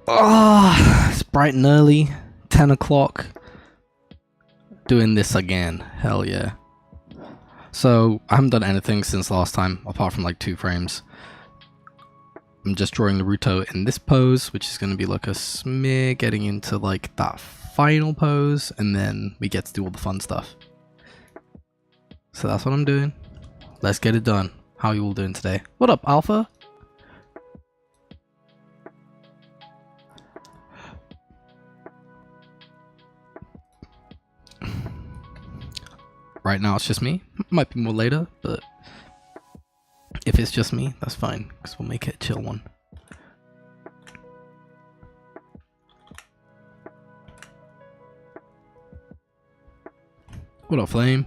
Oh, it's bright and early, 10 o'clock. Doing this again, hell yeah. So, I haven't done anything since last time, apart from like 2 frames. I'm just drawing Naruto in this pose, which is going to be like a smear getting into like that final pose, and then we get to do all the fun stuff. So that's what I'm doing. Let's get it done. How are you all doing today? What up, Alpha? Right now it's just me. Might be more later, but if it's just me, that's fine, because we'll make it a chill one. What up, Flame?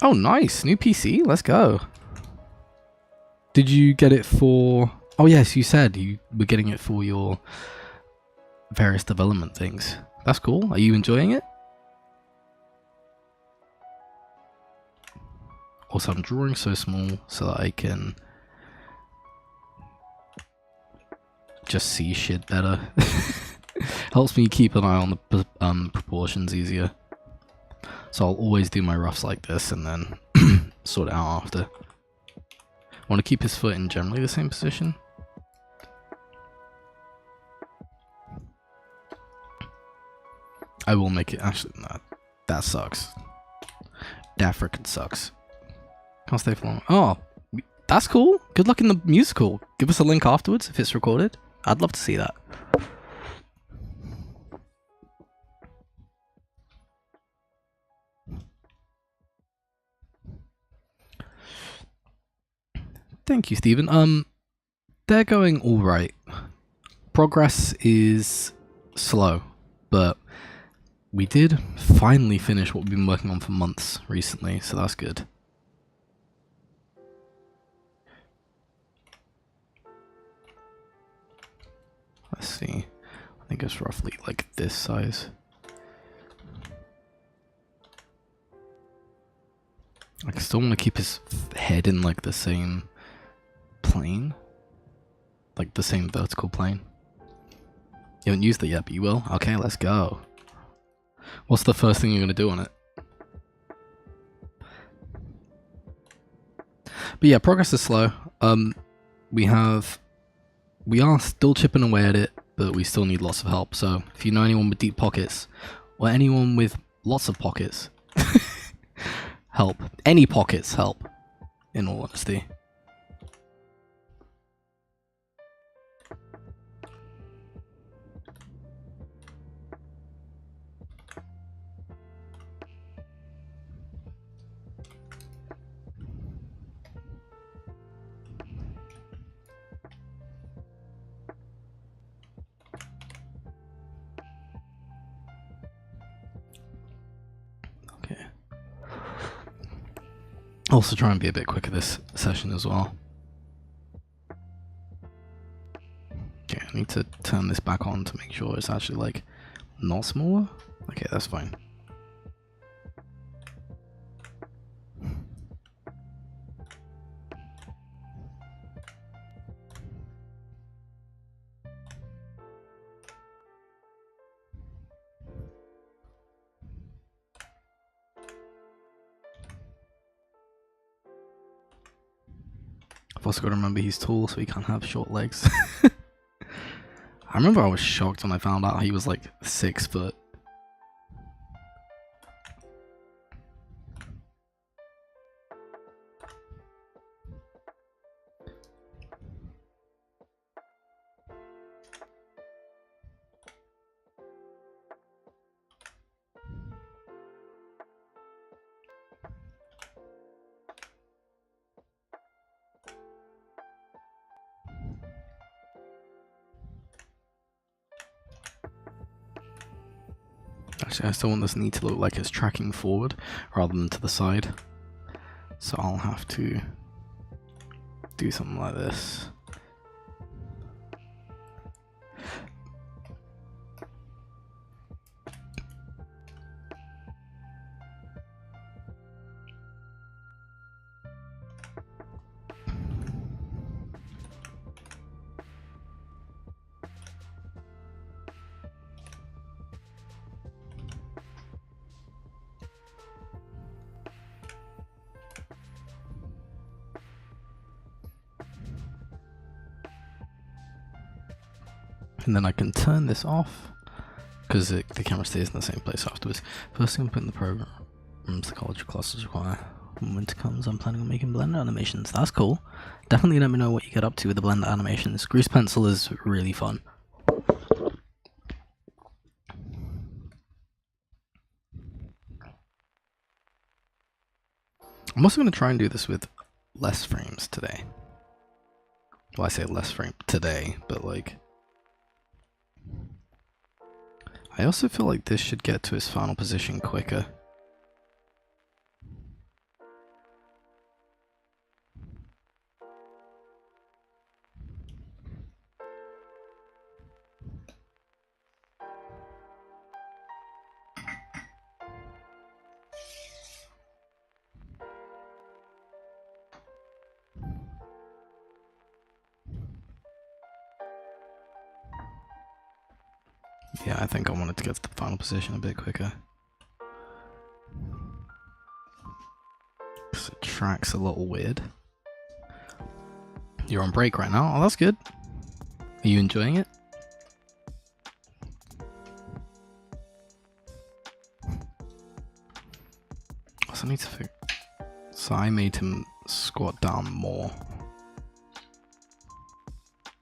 Oh, nice. New PC. Let's go. Did you get it for... Oh, yes, you said you were getting it for your various development things. That's cool. Are you enjoying it? Also, I'm drawing so small so that I can just see shit better. Helps me keep an eye on the proportions easier. So I'll always do my roughs like this and then sort it out after. I want to keep his foot in generally the same position. I will make it. Actually, no, that sucks. That frickin' sucks. Can't stay for long. Oh, that's cool. Good luck in the musical. Give us a link afterwards if it's recorded. I'd love to see that. Thank you, Stephen. They're going alright. Progress is slow, but we did finally finish what we've been working on for months recently, so that's good. Let's see. I think it's roughly like this size. I still want to keep his head in like the same plane, like the same vertical plane. You haven't used it yet, but you will. Okay, let's go. What's the first thing you're gonna do on it? But yeah, progress is slow. We are still chipping away at it, but we still need lots of help. So if you know anyone with deep pockets, or anyone with lots of pockets, help. Any pockets help, in all honesty. Also try and be a bit quicker this session as well. Okay, I need to turn this back on to make sure it's actually like not smaller. Okay, that's fine. I've also got to remember he's tall, so he can't have short legs. I remember I was shocked when I found out he was like 6 foot. Actually, I still want this knee to look like it's tracking forward rather than to the side. So I'll have to do something like this. And then I can turn this off, because the camera stays in the same place afterwards. First thing I'm putting the program, the college classes require. When winter comes, I'm planning on making blender animations. That's cool. Definitely let me know what you get up to with the blender animations. Grease pencil is really fun. I'm also going to try and do this with less frames today. Well, I say less frame today, but like... I also feel like this should get to his final position quicker. Yeah, I think I wanted to get to the final position a bit quicker. Because it tracks a little weird. You're on break right now? Oh, that's good. Are you enjoying it? Also need to figure... So I made him squat down more.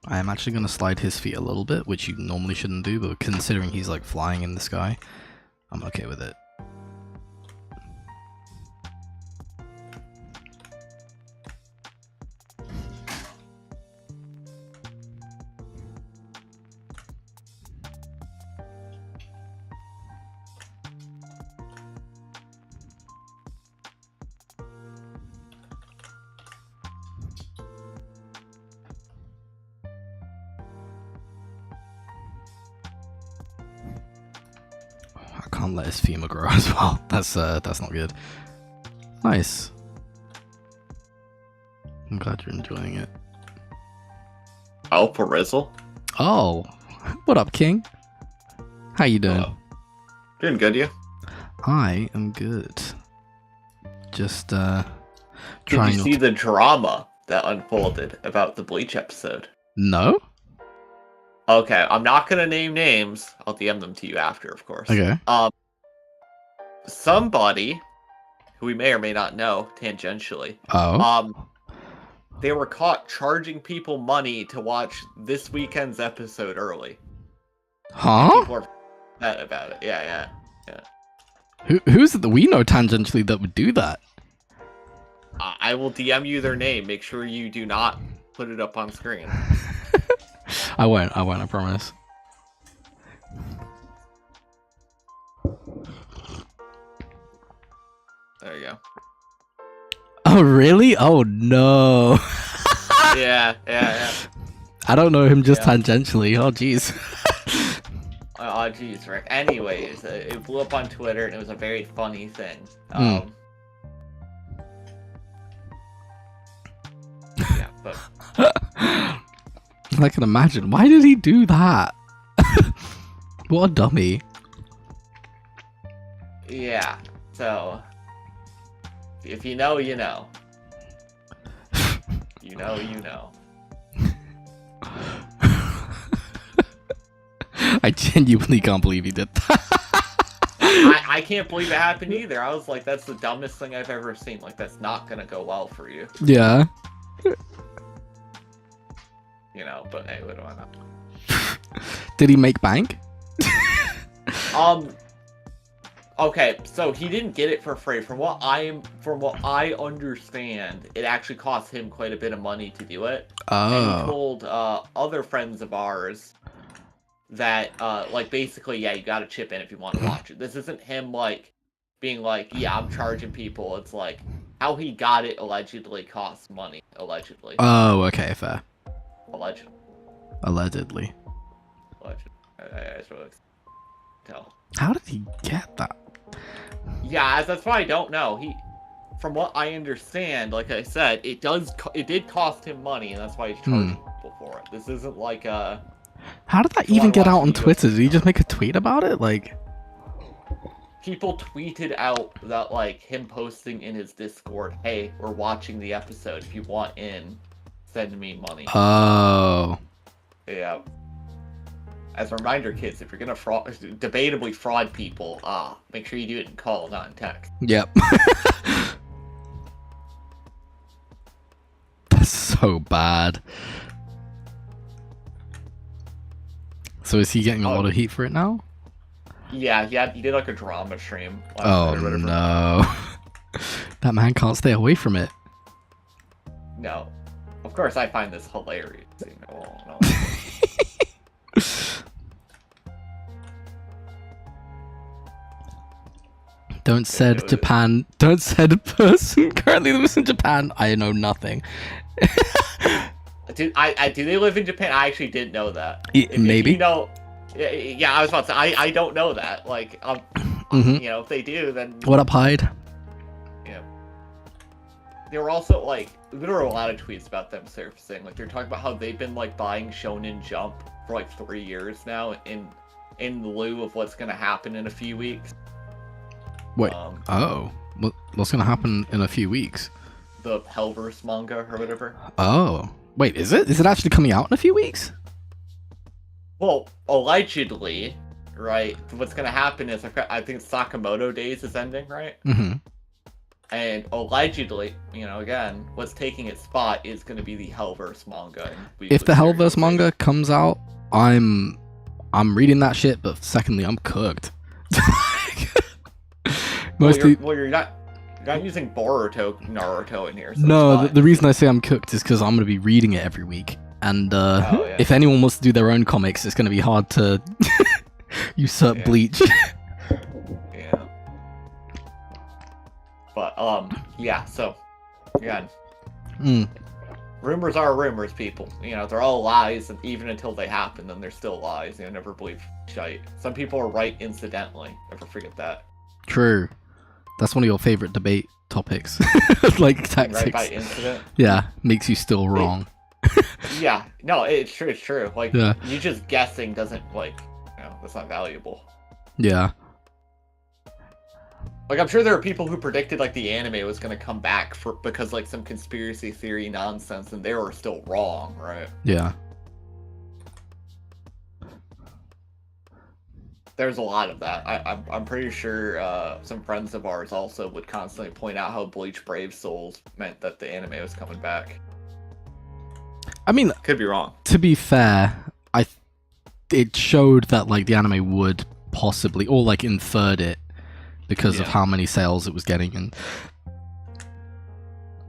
I am actually going to slide his feet a little bit, which you normally shouldn't do, but considering he's like flying in the sky, I'm okay with it. Can't let his femur grow as well. That's not good. Nice. I'm glad you're enjoying it. Oh, Perizzle. Oh, what up, King? How you doing? Hello. Doing good, you? I am good. Just Did trying. you see the drama that unfolded about the Bleach episode? No. Okay, I'm not gonna name names. I'll DM them to you after, of course. Okay. Somebody who we may or may not know tangentially. Oh. They were caught charging people money to watch this weekend's episode early. Huh? People are upset about it. Yeah. Who's it that we know tangentially that would do that? I will DM you their name. Make sure you do not put it up on screen. I won't, I promise. There you go. Oh, really? Oh, no. Yeah. I don't know him just tangentially. Oh, jeez. Oh, jeez, Rick. Anyways, it blew up on Twitter, and it was a very funny thing. Yeah, but... I can imagine. Why did he do that? What a dummy. Yeah, so... If you know, you know. You know. I genuinely can't believe he did that. I can't believe it happened either. I was like, that's the dumbest thing I've ever seen. Like, that's not gonna go well for you. Yeah. You know, but hey, what do I know? Did he make bank? Okay, so he didn't get it for free. From what I understand, it actually cost him quite a bit of money to do it. Oh. And he told other friends of ours that like basically, yeah, you gotta chip in if you want to watch it. This isn't him like being like, yeah, I'm charging people. It's like how he got it allegedly costs money. Allegedly. Oh, okay, fair. Allegedly. Allegedly. I just really tell. How did he get that? Yeah, that's why I don't know. From what I understand, like I said, it did cost him money, and that's why he's charging people for it. This isn't like a... How did that even get out on Twitter? Did he just make a tweet about it? Like... People tweeted out that, like, him posting in his Discord, hey, we're watching the episode. If you want in, send me money. Oh. Yeah. As a reminder, kids, if you're gonna debatably fraud people, make sure you do it in call, not in text. Yep. That's so bad. So is he getting a lot of heat for it now? Yeah, he did like a drama stream. Oh no. That man can't stay away from it. No. Of course I find this hilarious. No. Don't said Japan. Don't said person currently lives in Japan. I know nothing. Do they live in Japan? I actually didn't know that. Maybe. If you know, yeah, I was about to say I don't know that. Like, if they do, then what up, Hyde? Yeah. There were also there were a lot of tweets about them surfacing. Like they're talking about how they've been buying Shonen Jump for 3 years now in lieu of what's gonna happen in a few weeks. Wait. What's gonna happen in a few weeks? The Hellverse manga or whatever. Oh. Wait, is it? Is it actually coming out in a few weeks? Well, allegedly, right? What's gonna happen is I think Sakamoto Days is ending, right? Mm-hmm. And allegedly, again, what's taking its spot is gonna be the Hellverse manga. If the Hellverse manga comes out, I'm reading that shit. But secondly, I'm cooked. You're not using Naruto in here. So no, the reason I say I'm cooked is because I'm going to be reading it every week. And if anyone wants to do their own comics, it's going to be hard to usurp Bleach. Yeah. But, so, again. Rumors are rumors, people. They're all lies, and even until they happen, then they're still lies. Never believe shite. Some people are right incidentally. Never forget that. True. That's one of your favorite debate topics. Tactics. Right by incident? Yeah, makes you still wrong. Yeah, no, it's true, it's true. You just guessing doesn't, that's not valuable. Yeah. I'm sure there are people who predicted, the anime was gonna come back because, some conspiracy theory nonsense, and they were still wrong, right? Yeah. There's a lot of that. I'm pretty sure some friends of ours also would constantly point out how Bleach Brave Souls meant that the anime was coming back. I mean, could be wrong. To be fair, it showed that the anime would possibly, or inferred it because of how many sales it was getting, and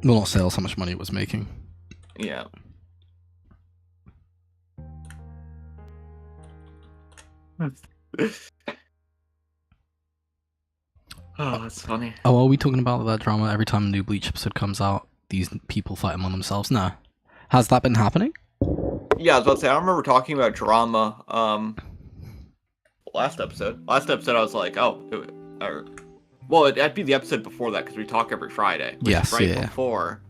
well, not sales, how much money it was making. Yeah. Oh, that's funny. Oh, are we talking about that drama every time a new Bleach episode comes out? These people fight among themselves? No. Has that been happening? Yeah, I was about to say, I remember talking about drama last episode. Last episode I was like, that'd be the episode before that because we talk every Friday. Yes, before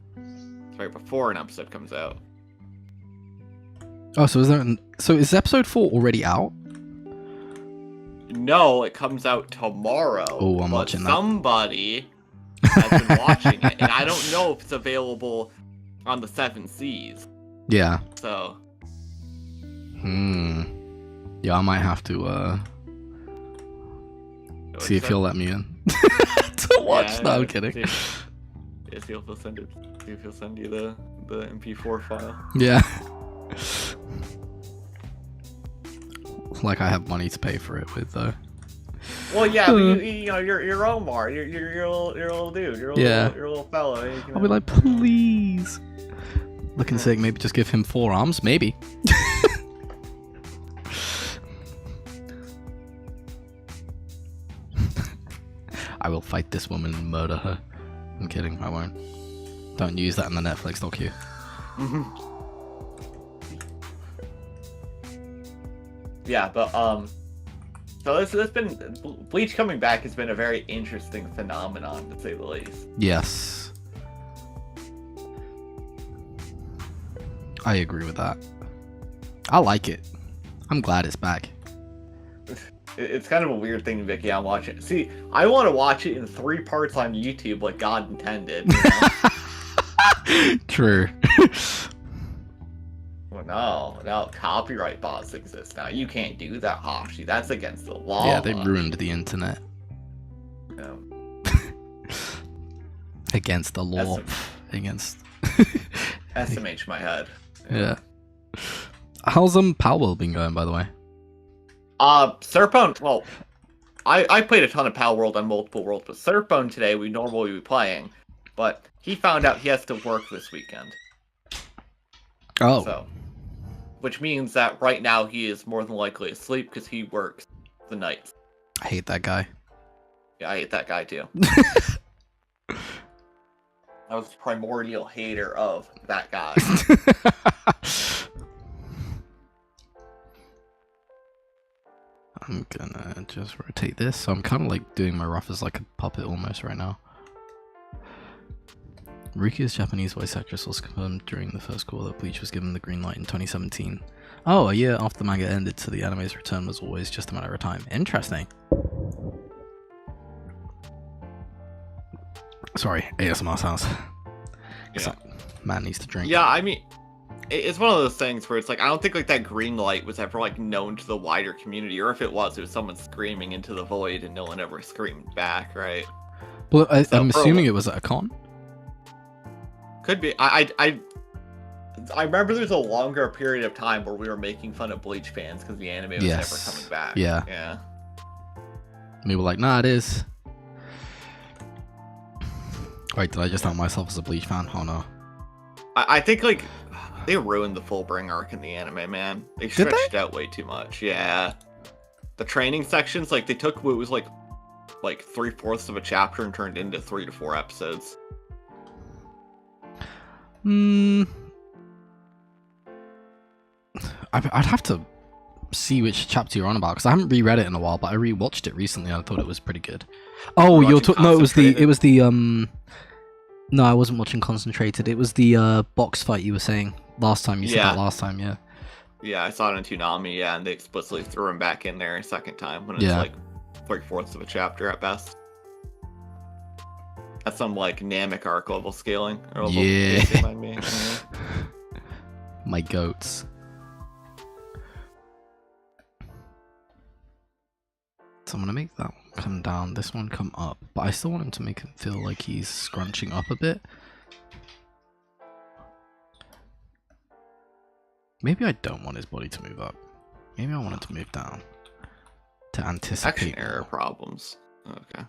an episode comes out. Oh, so is episode 4 already out? No, it comes out tomorrow. Oh, I'm watching that. Somebody has been watching it, and I don't know if it's available on the 7 Seas. Yeah. So. Yeah, I might have to see if he'll let me in to watch. Yeah, no, I'm kidding. See if he'll send it. See if he'll send you the MP4 file. Yeah. I have money to pay for it with though. Well, yeah, but you're Omar. You're a little dude. You're a little fella. I'll be like, please. Looking sick. Maybe just give him 4 arms. Maybe. I will fight this woman and murder her. I'm kidding. I won't. Don't use that in the Netflix docu. Yeah, but so this has been Bleach coming back has been a very interesting phenomenon to say the least. Yes, I agree with that. I like it. I'm glad it's back. It's kind of a weird thing to be like, yeah, I'm watching it. See, I want to watch it in 3 parts on YouTube like God intended. True. Well, no, copyright bots exist now. You can't do that, Hoshi. That's against the law. Yeah, they ruined the internet. Yeah. Against the law. Against... SMH my head. Yeah. How's Power World been going, by the way? Surfbone, well, I played a ton of Power World on multiple worlds, but Surfbone today we normally be playing, but he found out he has to work this weekend. Oh. So, which means that right now he is more than likely asleep because he works the nights. I hate that guy. Yeah, I hate that guy too. I was a primordial hater of that guy. I'm gonna just rotate this. So I'm kind of like doing my rough as like a puppet almost right now. Rukia's Japanese voice actress was confirmed during the first call that Bleach was given the green light in 2017. Oh, a year after the manga ended, so the anime's return was always just a matter of time. Interesting. Sorry, ASMR sounds. Yeah. Man needs to drink. Yeah, I mean, it's one of those things where it's like, I don't think like that green light was ever like known to the wider community, or if it was someone screaming into the void and no one ever screamed back, right? Well, I'm assuming it was at a con? Could be. I remember there was a longer period of time where we were making fun of Bleach fans because the anime was never coming back. Yeah. Yeah. We were like, nah, it is. Wait, did I just out myself as a Bleach fan? Oh no. I think like they ruined the Fullbring arc in the anime, man. They stretched it out way too much. Yeah. The training sections, like they took what was like 3/4 of a chapter and turned into 3 to 4 episodes. I'd have to see which chapter you're on about because I haven't reread it in a while, but I rewatched it recently and I thought it was pretty good. Oh, you're no, it was the no, I wasn't watching Concentrated. It was the box fight you were saying last time. You said that last time, yeah. Yeah, I saw it in Toonami, yeah, and they explicitly threw him back in there a second time when it's like 3/4 of a chapter at best. That's some like Namek arc level scaling. Or level me. My goats. So I'm gonna make that one come down, this one come up, but I still want him to make him feel like he's scrunching up a bit. Maybe I don't want his body to move up. Maybe I want it to move down. To anticipate. Action error problems. Okay.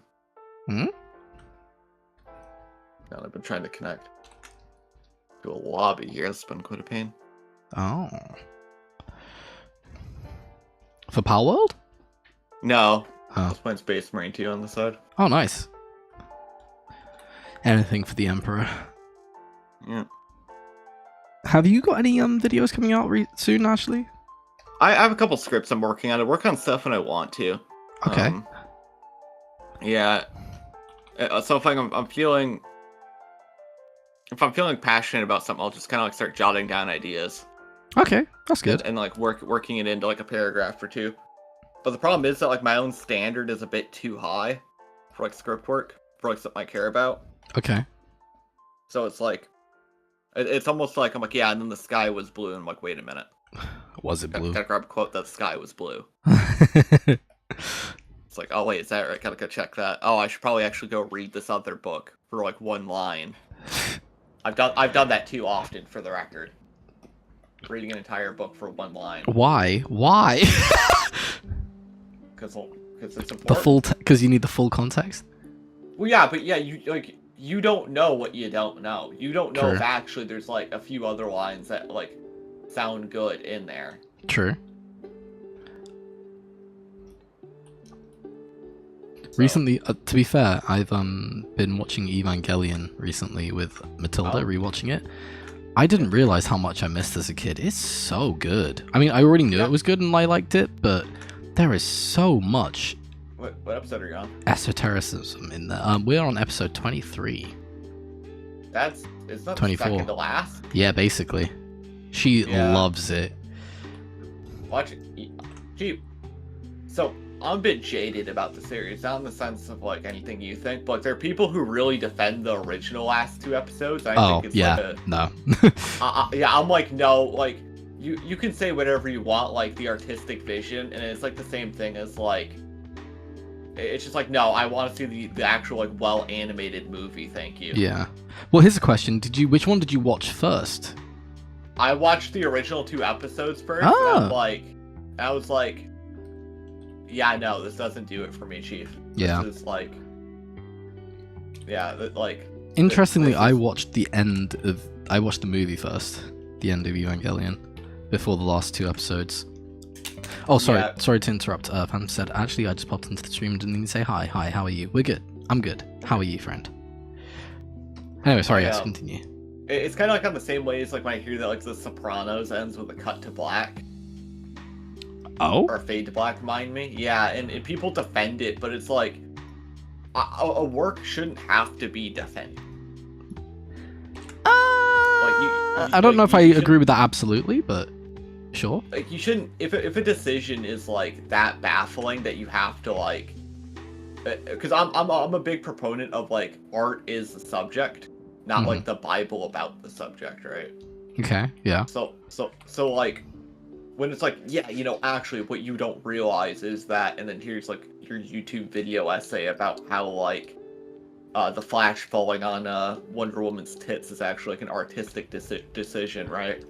Hmm? Now I've been trying to connect to a lobby here. It's been quite a pain. Oh. For Power World? No. I was playing Space Marine 2 on the side. Oh, nice. Anything for the Emperor. Yeah. Have you got any videos coming out soon, Ashley? I have a couple scripts I'm working on. I work on stuff when I want to. Okay. Yeah. So if I'm feeling passionate about something, I'll just kind of like start jotting down ideas. Okay, that's good. And like working it into like a paragraph or two. But the problem is that like my own standard is a bit too high for like script work for like something I care about. Okay. So it's like it's almost like I'm like, yeah, and then the sky was blue, and I'm like, wait a minute. Was it blue? Gotta grab a quote that the sky was blue. It's like, oh wait, is that right? Gotta go check that. Oh, I should probably actually go read this other book for like one line. I've done that too often, for the record. Reading an entire book for one line. Why? Because it's important. The full because you need the full context. Well, yeah, but yeah, you don't know what you don't know. You don't know if actually there's like a few other lines that like sound good in there. True. So. Recently, to be fair, I've been watching Evangelion recently with Matilda, rewatching it. I didn't realize how much I missed as a kid. It's so good. I mean, I already knew it was good and I liked it, but there is so much. What episode are you on? Esotericism in there. We're on episode 23. It's not 24. The second to last? Yeah, basically. She loves it. Watch it. Gee, so I'm a bit jaded about the series, not in the sense of like anything you think, but there are people who really defend the original last 2 episodes. I think it's no. yeah, I'm like, no, like you can say whatever you want, like the artistic vision, and it's like the same thing as like, it's just like, no, I want to see the actual like well animated movie. Thank you. Yeah. Well, here's a question: which one did you watch first? I watched the original 2 episodes first. Ah. And I was like, yeah, no, this doesn't do it for me, Chief. Yeah. This is like, yeah, like. Interestingly, I watched the movie first, the end of Evangelion, before the last 2 episodes. Oh, sorry, Yeah. sorry to interrupt. Pam said, actually, I just popped into the stream and didn't even say hi. Hi, how are you? We're good. I'm good. How are you, friend? Anyway, sorry, yes, continue. It's kind of like on the same way as like when I hear that like The Sopranos ends with a cut to black. Oh? Or fade to black, mind me. Yeah, and people defend it, but it's like, a work shouldn't have to be defended. I don't know if I agree with that absolutely, but sure. Like, you shouldn't, if a decision is like that baffling that you have to like, because I'm a big proponent of like art is the subject, not like the Bible about the subject, right? Okay, yeah. So like, when it's like, yeah, you know, actually what you don't realize is that, and then here's like your YouTube video essay about how like the flash falling on Wonder Woman's tits is actually like an artistic decision, right?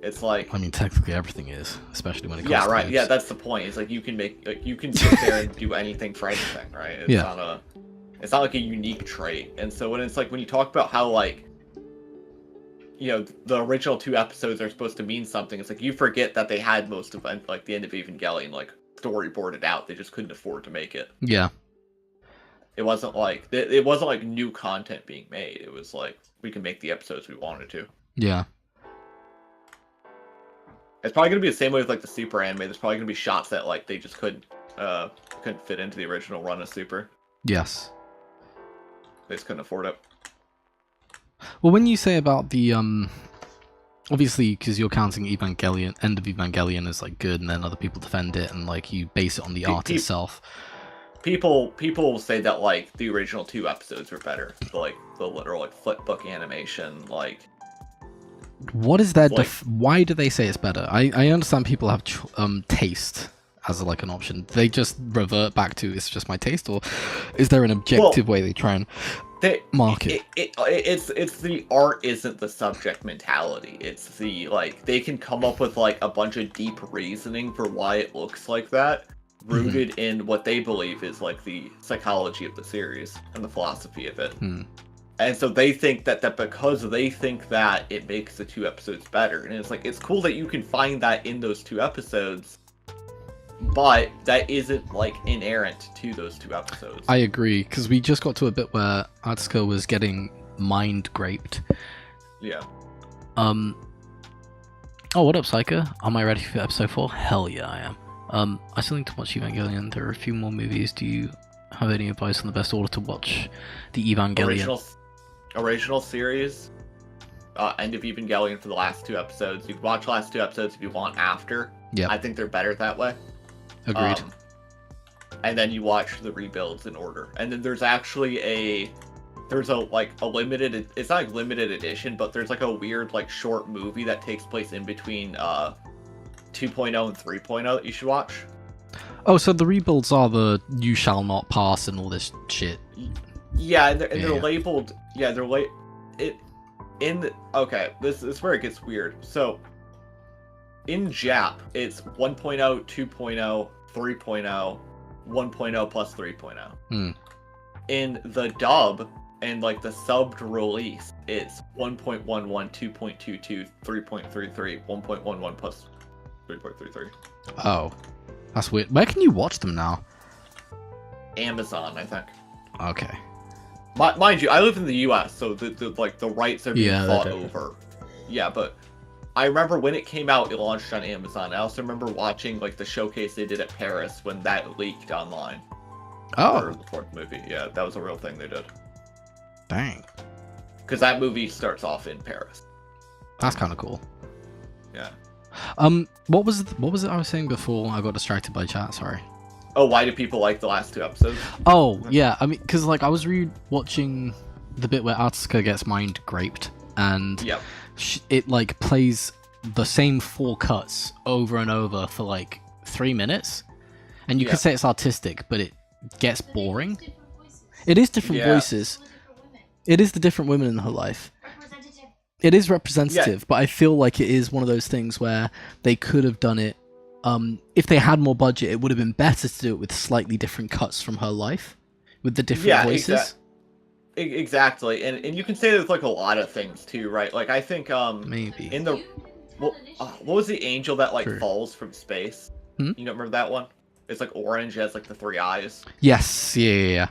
It's like, I mean, technically everything is, especially when it comes yeah, to right, games. yeah, that's the point. It's like you can make, like, you can sit there and do anything for anything, right? It's Yeah. It's not like a unique trait. And so when it's like, when you talk about how like, you know, the original 2 episodes are supposed to mean something, it's like you forget that they had most of like the end of Evangelion like storyboarded out. They just couldn't afford to make it. Yeah. It wasn't like new content being made. It was like, we can make the episodes we wanted to. Yeah. It's probably gonna be the same way with like the Super anime. There's probably gonna be shots that like they just couldn't fit into the original run of Super. Yes. They just couldn't afford it. Well, when you say about the obviously because you're counting Evangelion, end of Evangelion as like good, and then other people defend it, and like you base it on the art itself. People will say that like the original 2 episodes were better. Like the literal like flipbook animation, like. What is their why do they say it's better? I understand people have taste as like an option. They just revert back to it's just my taste, or is there an objective way they try and market? It's the art isn't the subject mentality. It's the like they can come up with like a bunch of deep reasoning for why it looks like that, rooted in what they believe is like the psychology of the series and the philosophy of it. And so they think that because they think that it makes the 2 episodes better. And it's like, it's cool that you can find that in those 2 episodes, but that isn't like inerrant to those 2 episodes. I agree, because we just got to a bit where Atsuko was getting mind graped. Yeah. Oh, what up, Psycho? Am I ready for episode 4? Hell yeah, I am. I still need to watch Evangelion. There are a few more movies. Do you have any advice on the best order to watch the Evangelion? Original series, end of Evangelion for the last 2 episodes. You can watch the last 2 episodes if you want after. Yeah. I think they're better that way. Agreed. And then you watch the rebuilds in order. And then there's actually there's a limited, it's not like limited edition, but there's like a weird like short movie that takes place in between 2.0 and 3.0 that you should watch. Oh, so the rebuilds are the you shall not pass and all this shit. Yeah, and they're labeled. Yeah, they're okay, this is where it gets weird. So, in Jap, it's 1.0, 2.0, 3.0, 1.0 plus 3.0. In the dub and like the subbed release, it's 1.11, 2.22, 3.33, 1.11 plus 3.33. Oh, that's weird. Where can you watch them now? Amazon, I think. Okay. Mind you, I live in the U.S., so the rights are being fought over. Yeah, but I remember when it came out, it launched on Amazon. I also remember watching like the showcase they did at Paris when that leaked online. Oh. For the 4th movie. Yeah, that was a real thing they did. Dang. Because that movie starts off in Paris. That's kind of cool. Yeah. What was it I was saying before? I got distracted by chat. Sorry. Oh, why do people like the last 2 episodes? Oh, yeah. I mean, because like I was watching the bit where Atsuka gets mind graped, and Yep. it like plays the same 4 cuts over and over for like 3 minutes, and you Yeah. could say it's artistic, but it gets boring. It is different voices. It is the different women in her life. It is representative, but I feel like it is one of those things where they could have done it. If they had more budget, it would have been better to do it with slightly different cuts from her life, with the different voices. Exactly, and you can say that with like a lot of things too, right? Like I think Maybe in the what was the angel that like True. falls from space? Hmm? You don't remember that one? It's like orange, it has like the 3 eyes. Yes, yeah.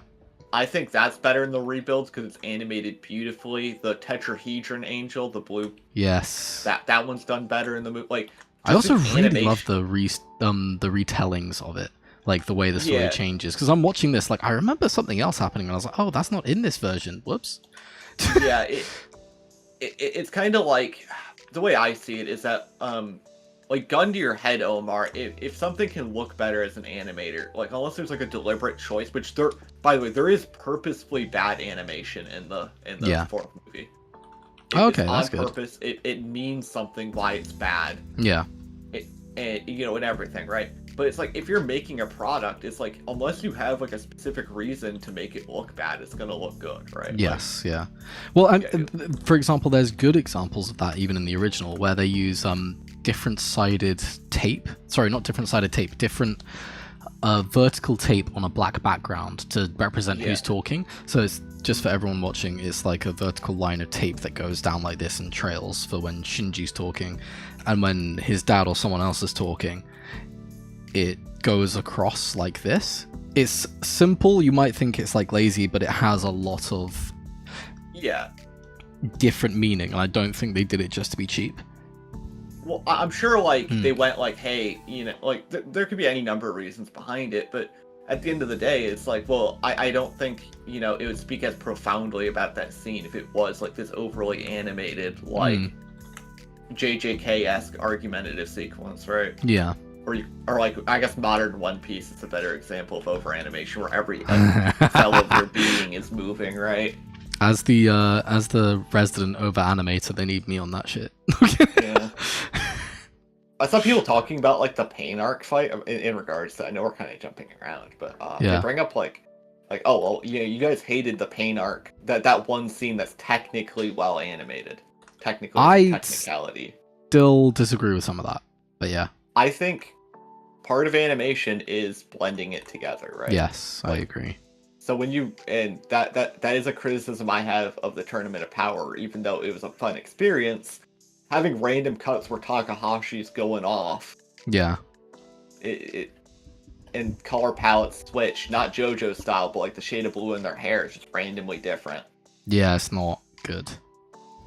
I think that's better in the rebuilds because it's animated beautifully. The tetrahedron angel, the blue, Yes. that one's done better in the movie. Like I also just really love the retellings of it, like the way the story changes. Because I'm watching this, like I remember something else happening, and I was like, oh, that's not in this version. Whoops. Yeah, it's kind of like the way I see it is that like gun to your head, Omar, if something can look better as an animator, like unless there's like a deliberate choice, which there, by the way, there is purposefully bad animation in the fourth movie. Okay, it's that's on good. purpose. It means something why it's bad. Yeah. And you know, and everything, right? But it's like if you're making a product, it's like unless you have like a specific reason to make it look bad, it's gonna look good, right? Yes, yeah. Well, for example, there's good examples of that even in the original, where they use different-sided tape. Sorry, not different-sided tape. Different vertical tape on a black background to represent who's talking. So it's just for everyone watching. It's like a vertical line of tape that goes down like this and trails for when Shinji's talking, and when his dad or someone else is talking, it goes across like this. It's simple. You might think it's like lazy, but it has a lot of different meaning, and I don't think they did it just to be cheap. Well, I'm sure like they went like, hey, you know, like there could be any number of reasons behind it, but at the end of the day, it's like, well, I don't think, you know, it would speak as profoundly about that scene if it was like this overly animated, like JJK-esque argumentative sequence, right? Yeah. Or like, I guess modern One Piece is a better example of over animation, where every cell of your being is moving, right? As the resident over animator, they need me on that shit. Yeah. I saw people talking about like the Pain arc fight in regards to. I know we're kind of jumping around, but they bring up like, oh well, you know, you guys hated the Pain arc. That one scene that's technically well animated, technicality. Still disagree with some of that, but yeah. I think part of animation is blending it together, right? Yes, I agree. So when you, and that is a criticism I have of the Tournament of Power, even though it was a fun experience, having random cuts where Takahashi's going off. Yeah. And color palettes switch, not JoJo style, but like the shade of blue in their hair is just randomly different. Yeah, it's not good.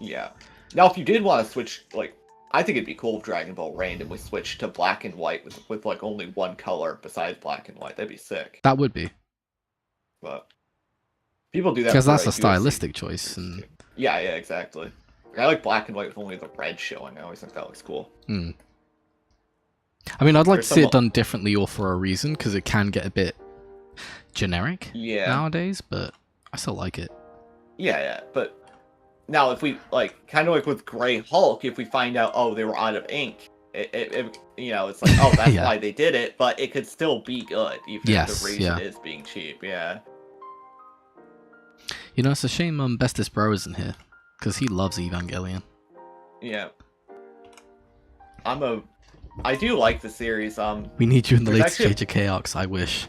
Yeah. Now, if you did want to switch, like, I think it'd be cool if Dragon Ball randomly switched to black and white with like only one color besides black and white. That'd be sick. That would be. But people do that because that's like, a stylistic choice. And yeah, exactly. I like black and white with only the red showing. I always think that looks cool. I mean, I'd like to see it done differently or for a reason, because it can get a bit generic nowadays, but I still like it. Yeah, but now if we, like, kind of like with Grey Hulk, if we find out, oh, they were out of ink, it you know, it's like, oh, that's why they did it, but it could still be good, even if the reason is being cheap, You know, it's a shame Bestis Bro isn't here, because he loves Evangelion. Yeah. I do like the series. We need you in the latest JJK arcs, I wish.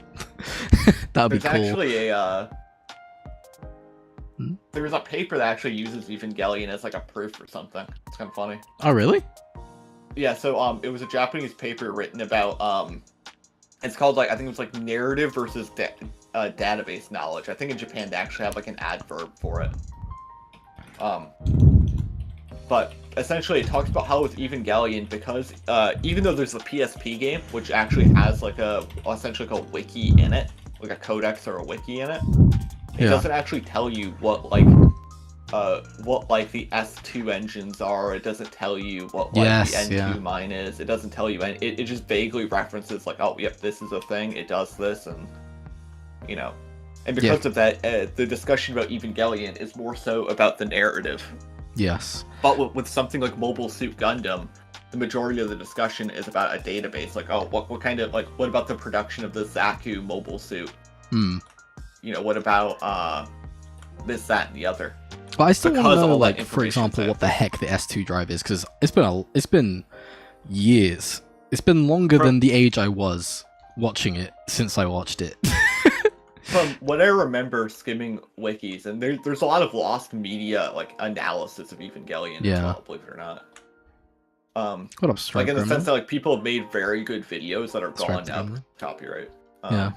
That would be cool. There's actually a there's a paper that actually uses Evangelion as like a proof or something. It's kind of funny. Oh, really? Yeah, so it was a Japanese paper written about it's called, like, I think it was like narrative versus database knowledge. I think in Japan they actually have like an adverb for it. But essentially it talks about how with Evangelion, because even though there's a PSP game, which actually has like essentially like a wiki in it, like a codex or a wiki in it, it doesn't actually tell you what like the S2 engines are. It doesn't tell you what like the N2 mine is. It doesn't tell you, and it just vaguely references like, oh yep, this is a thing, it does this, and you know. And because of that, the discussion about Evangelion is more so about the narrative. Yes. But with something like Mobile Suit Gundam, the majority of the discussion is about a database. Like, oh, what kind of, like, what about the production of the Zaku mobile suit? Hmm. You know, what about this, that, and the other? But I still want to Because know, all that like, for information's example, there. what the heck the S2 drive is, because it's been years. It's been longer than the age I was watching it since I watched it. From what I remember skimming wikis, and there's a lot of lost media, like, analysis of Evangelion as well, believe it or not. What up, Stripe like, in the Gremlin? sense that, like, people have made very good videos that are gone Stripe now, Gremlin? copyright. Yeah.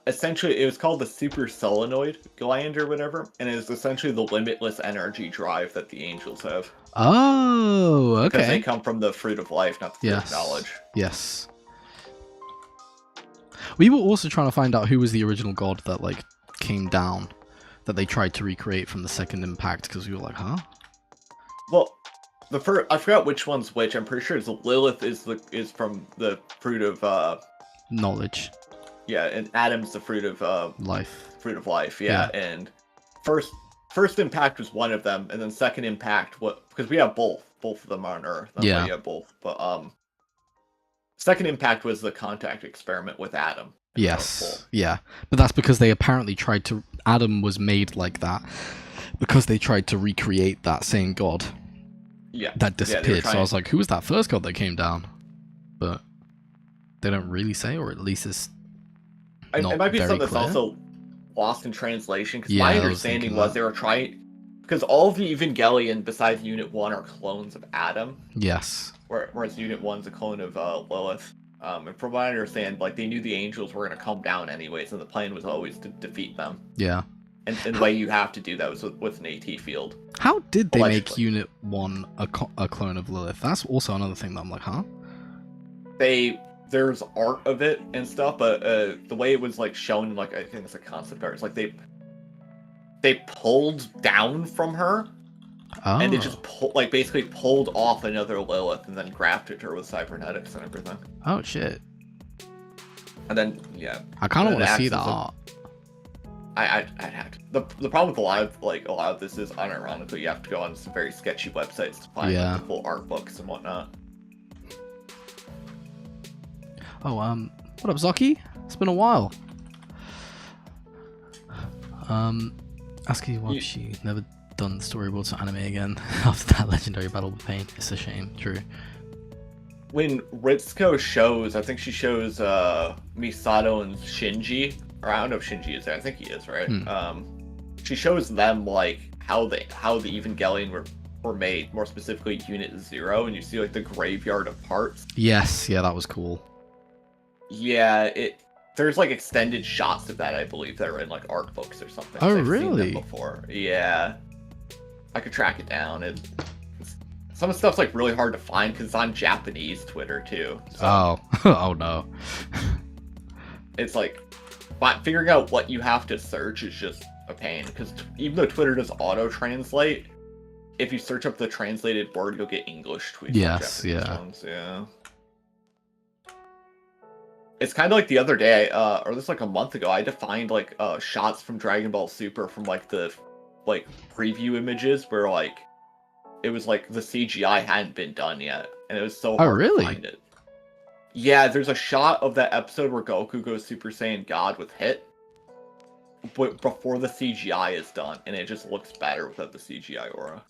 Essentially, it was called the super solenoid gland or whatever, and it is essentially the limitless energy drive that the angels have. Oh, okay. Because they come from the fruit of life, not the fruit of knowledge. Yes. We were also trying to find out who was the original god that, like, came down, that they tried to recreate from the second impact, because we were like, huh? Well, the first, I forgot which one's which. I'm pretty sure it's Lilith is from the fruit of knowledge. Yeah, and Adam's the fruit of life. Fruit of life, yeah. And first impact was one of them, and then second impact, because we have both of them on Earth. That's why you have both. But second impact was the contact experiment with Adam. Yes, yeah, but that's because they apparently tried to. Adam was made like that because they tried to recreate that same god. Yeah, that disappeared. So I was like, who was that first god that came down? But they don't really say, or at least it's. It might be something that's clear. also lost in translation, because my understanding was they were trying, because all of the Evangelion besides Unit 1 are clones of Adam. Yes. Whereas Unit 1's a clone of Lilith. And from what I understand, like, they knew the angels were going to come down anyways, and the plan was always to defeat them. Yeah. And the way you have to do that was with an AT field. How did they make Unit 1 a clone of Lilith? That's also another thing that I'm like, huh? There's art of it and stuff, but the way it was, like, shown, like, I think it's a concept art, it's like they pulled down from her, and they just basically pulled off another Lilith and then grafted her with cybernetics and everything. Oh shit! And then I kind of want to see the art. I'd have to. The problem with a lot of this is, unironically, you have to go on some very sketchy websites to find the full art books and whatnot. Oh, what up, Zoki? It's been a while. Aski Wabishi never done storyboards for anime again after that legendary battle with Pain. It's a shame, true. When Ritsuko shows, I think she shows Misato and Shinji, or I don't know if Shinji is there, I think he is, right? She shows them, like, how the Evangelion were made, more specifically Unit 0, and you see, like, the graveyard of parts. Yes, yeah, that was cool. Yeah, there's, like, extended shots of that, I believe, that are in, like, art books or something. Oh, I've really? seen them before. Yeah. I could track it down. Some of the stuff's, like, really hard to find because it's on Japanese Twitter, too. So oh no. It's, like, figuring out what you have to search is just a pain, because even though Twitter does auto-translate, if you search up the translated word, you'll get English tweets. Yes, ones, yeah. It's kind of like the other day, or this like a month ago, I defined, like, shots from Dragon Ball Super from, like, the, like, preview images where, like, it was, like, the CGI hadn't been done yet, and it was so hard to find it. Yeah, there's a shot of that episode where Goku goes Super Saiyan God with Hit, but before the CGI is done, and it just looks better without the CGI aura.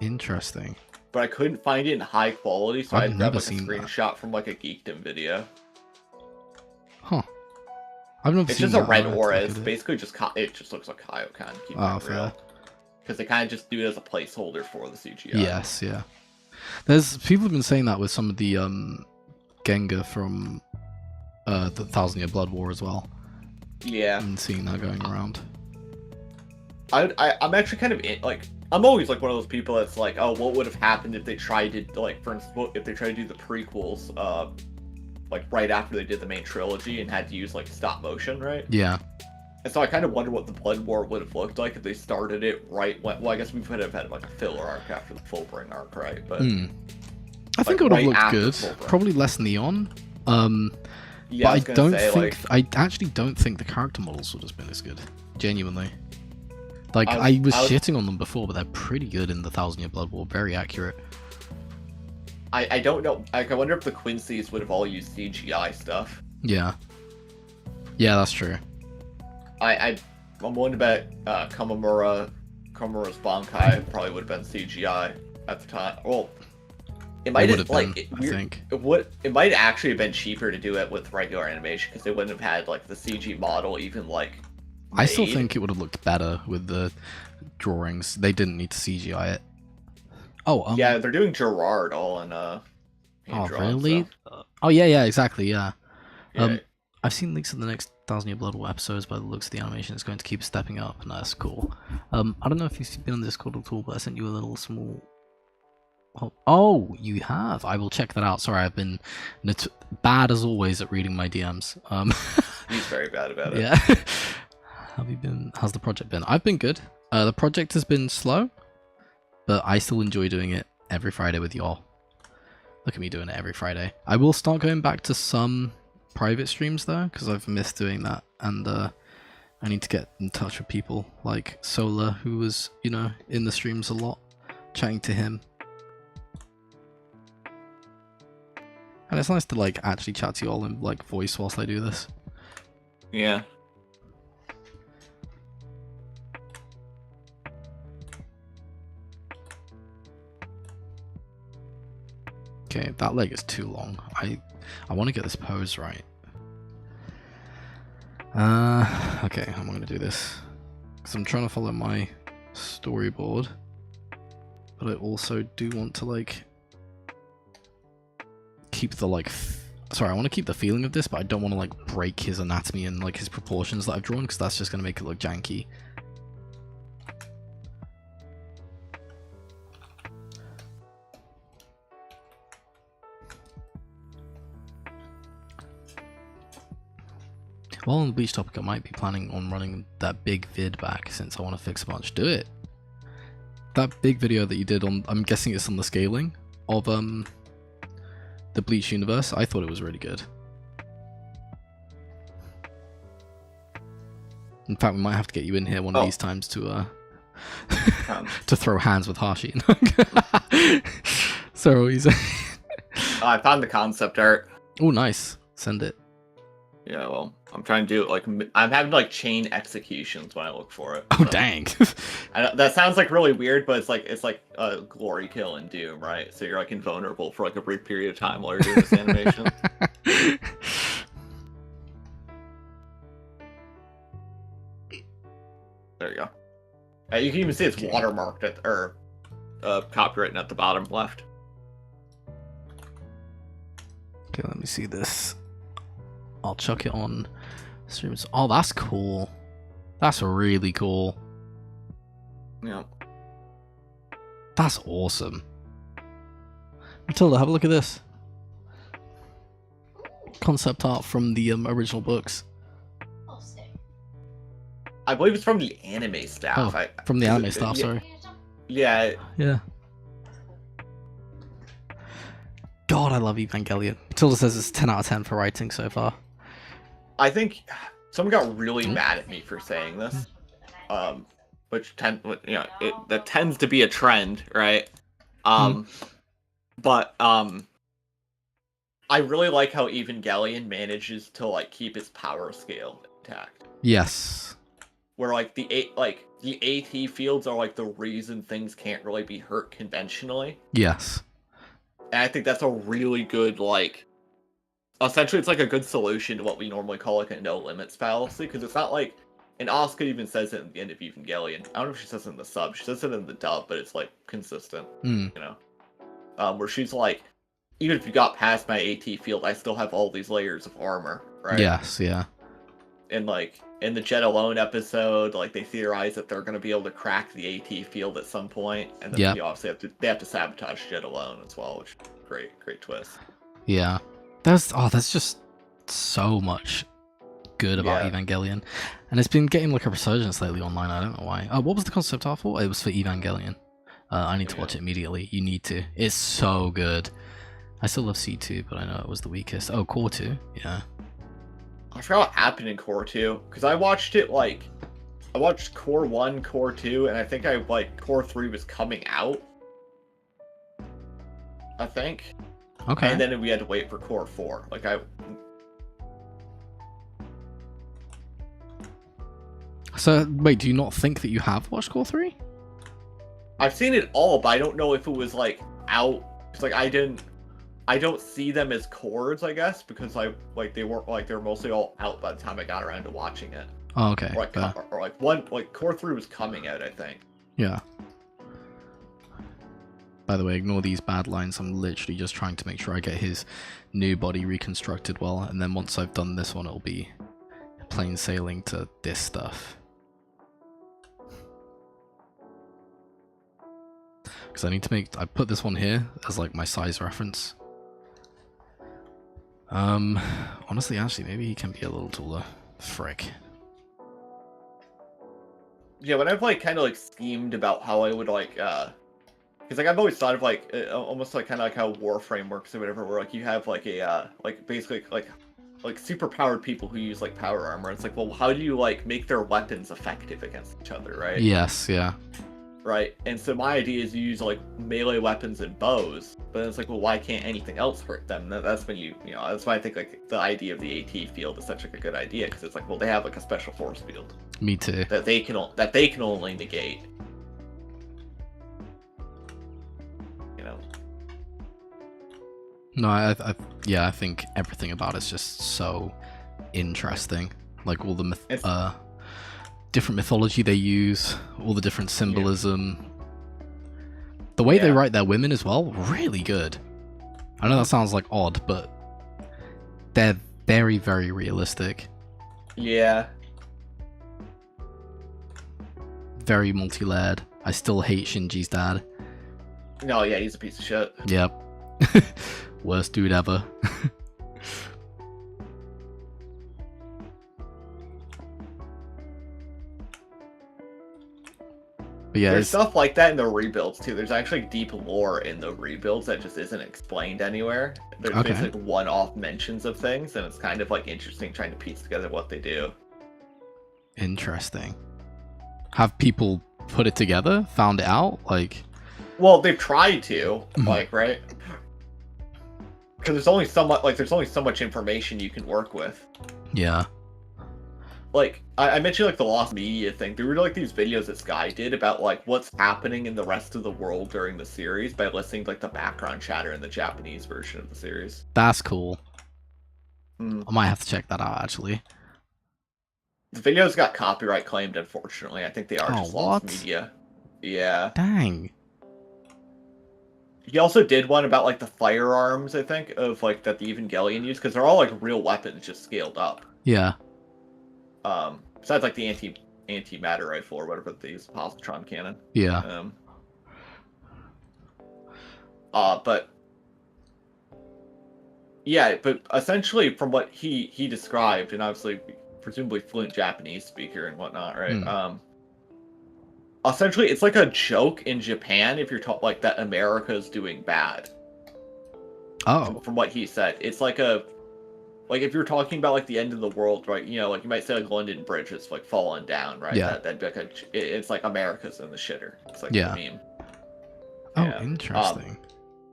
Interesting. But I couldn't find it in high quality, so I grabbed, like, a screenshot from, like, a Geekdom video. Huh. I've never It's seen just a red aura. It's basically just it just looks like Kaioken. Keep it real. Because they kind of just do it as a placeholder for the CGI. Yes, yeah. There's people have been saying that with some of the Gengar from the 1,000-Year Blood War as well. Yeah. And seeing that going around. I'm actually kind of like, I'm always like one of those people that's like, oh, what would have happened if they tried to, like, for instance, if they tried to do the prequels, like, right after they did the main trilogy and had to use, like, stop motion, right? Yeah. And so I kind of wonder what the Blood War would have looked like if they started it right when, well, I guess we could have had, like, a filler arc after the Fullbring arc, right? But I think it would have looked good. Probably less neon. Yeah, but I actually don't think the character models would have been as good. Genuinely. Like, I I was was- shitting on them before, but they're pretty good in the 1000-Year Blood War. Very accurate. I don't know. Like, I wonder if the Quincy's would have all used CGI stuff. Yeah. Yeah, that's true. I'm willing to bet Kamamura's Bankai probably would have been CGI at the time. Well, it might have like been, I think. It might actually have been cheaper to do it with regular animation because they wouldn't have had like the CG model even like. I still made. think it would have looked better with the drawings. They didn't need to CGI it. Oh, yeah, they're doing Gerard all in Oh, hand-drawn, really? so- Oh, yeah, exactly, yeah. yeah. I've seen leaks of the next 1000-Year Blood War episodes. By the looks of the animation, it's going to keep stepping up, and that's cool. I don't know if you've been on Discord at all, but I sent you a little small. Oh, you have. I will check that out. Sorry, I've been bad as always at reading my DMs. He's very bad about it. Yeah. Have you been? How's the project been? I've been good. The project has been slow, but I still enjoy doing it every Friday with y'all. Look at me doing it every Friday. I will start going back to some private streams though, because I've missed doing that, and I need to get in touch with people like Solar, who was, you know, in the streams a lot, chatting to him. And it's nice to like actually chat to you all in like voice whilst I do this. Yeah. Okay, that leg is too long. I want to get this pose right. Okay, I'm gonna do this because I'm trying to follow my storyboard, but I also do want to like keep the like. Sorry, I want to keep the feeling of this, but I don't want to like break his anatomy and like his proportions that I've drawn, because that's just gonna make it look janky. While on the Bleach topic, I might be planning on running that big vid back since I want to fix a bunch. Do it! That big video that you did on, I'm guessing it's on the scaling of the Bleach universe, I thought it was really good. In fact, we might have to get you in here one of these times to to throw hands with Hashi. So what you say? I found the concept art. Oh, nice. Send it. Yeah, well, I'm trying to do it like I'm having like chain executions when I look for it. Oh, so. dang. I know, that sounds like really weird, but it's like a glory kill in Doom, right? So you're like invulnerable for like a brief period of time while you're doing this animation. There you go. You can even see it's watermarked at, or copywritten at the bottom left. Okay, let me see this. I'll chuck it on streams. Oh, that's cool. That's really cool. Yeah. That's awesome. Matilda, have a look at this. Concept art from the original books. I believe it's from the anime staff. Oh, from the anime staff, sorry. Yeah. Yeah. God, I love Evangelion. Matilda says it's 10 out of 10 for writing so far. I think someone got really mad at me for saying this, which that tends to be a trend, right? But I really like how Evangelion manages to like keep its power scale intact. Yes. Where like the AT fields are like the reason things can't really be hurt conventionally. Yes. And I think that's a really good like. Essentially, it's like a good solution to what we normally call like a no limits fallacy, because it's not like, and Asuka even says it at the end of Evangelion. I don't know if she says it in the sub, she says it in the dub, but it's like consistent, you know, where she's like, even if you got past my AT field, I still have all these layers of armor, right? Yes, yeah. And like in the Jet Alone episode, like they theorize that they're going to be able to crack the AT field at some point, and then you obviously have to sabotage Jet Alone as well, which is great twist. Yeah. That's just so much good about Evangelion, and it's been getting like a resurgence lately online. I don't know why. What was the concept art for? It was for Evangelion. I need to watch it immediately. You need to. It's so good. I still love C2, but I know it was the weakest. Oh, Core 2, yeah. I forgot what happened in Core 2 because I watched it like I watched Core 1, Core 2, and I think Core 3 was coming out. I think. Okay. And then we had to wait for Core 4. So, wait, do you not think that you have watched Core 3? I've seen it all, but I don't know if it was out. It's I don't see them as cores, I guess, because they weren't they were mostly all out by the time I got around to watching it. Oh, okay. Or Core 3 was coming out, I think. Yeah. By the way, ignore these bad lines. I'm literally just trying to make sure I get his new body reconstructed well, and then once I've done this one, it'll be plain sailing to this stuff. Because I need to I put this one here as like my size reference. Honestly, actually, maybe he can be a little taller. Frick. Yeah, when I've kind of schemed about how I would because I've always thought of almost kind of how Warframe works or whatever, where you have basically super powered people who use power armor. It's well, how do you make their weapons effective against each other, right? Yes, yeah. Right, and so my idea is you use melee weapons and bows, but then it's well, why can't anything else hurt them? That's when that's why I think the idea of the AT field is such a good idea, because it's well, they have a special force field. Me too. That they can only negate. No, I think everything about it's just so interesting. All the different mythology they use, all the different symbolism. Yeah. The way they write their women as well, really good. I know that sounds odd, but they're very, very realistic. Yeah. Very multi-layered. I still hate Shinji's dad. No, yeah, he's a piece of shit. Yep. Worst dude ever. But yeah, there's stuff like that in the rebuilds too. There's actually deep lore in the rebuilds that just isn't explained anywhere. There's basically one-off mentions of things, and it's kind of interesting trying to piece together what they do. Interesting. Have people put it together? Found it out? Well, they've tried to, right? Because there's only so much, there's only so much information you can work with. Yeah. I mentioned the lost media thing. There were these videos that Sky did about what's happening in the rest of the world during the series by listening to the background chatter in the Japanese version of the series. That's cool. I might have to check that out actually. The videos got copyright claimed, unfortunately. I think they are just lost media. Yeah. Dang. He also did one about the firearms, I think, of that the Evangelion used, because they're all real weapons just scaled up. Yeah. Besides the anti-matter rifle or whatever they use, positron cannon. Yeah. But yeah, but essentially from what he described, and obviously presumably fluent Japanese speaker and whatnot, right? Essentially, it's a joke in Japan if you're taught that America's doing bad. Oh. From what he said, it's if you're talking about the end of the world, right? You might say London Bridge is falling down, right? Yeah. That'd be it's America's in the shitter. It's the meme. Oh, yeah. Interesting.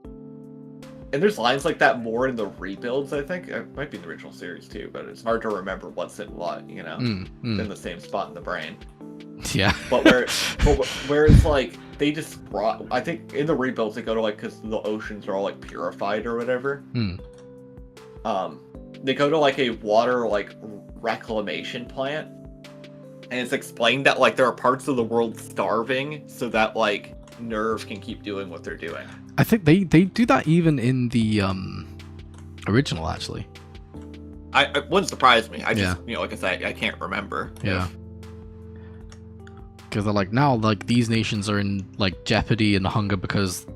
And there's lines like that more in the rebuilds, I think. It might be in the original series too, but it's hard to remember what's in what, in the same spot in the brain. Yeah. But where it's they just I think in the rebuilds they go to because the oceans are all purified or whatever. They go to a water reclamation plant, and it's explained that there are parts of the world starving so that Nerve can keep doing what they're doing. I think they do that even in the original actually. It wouldn't surprise me. I just like I said, I can't remember. Yeah. Because they're now these nations are in jeopardy and hunger because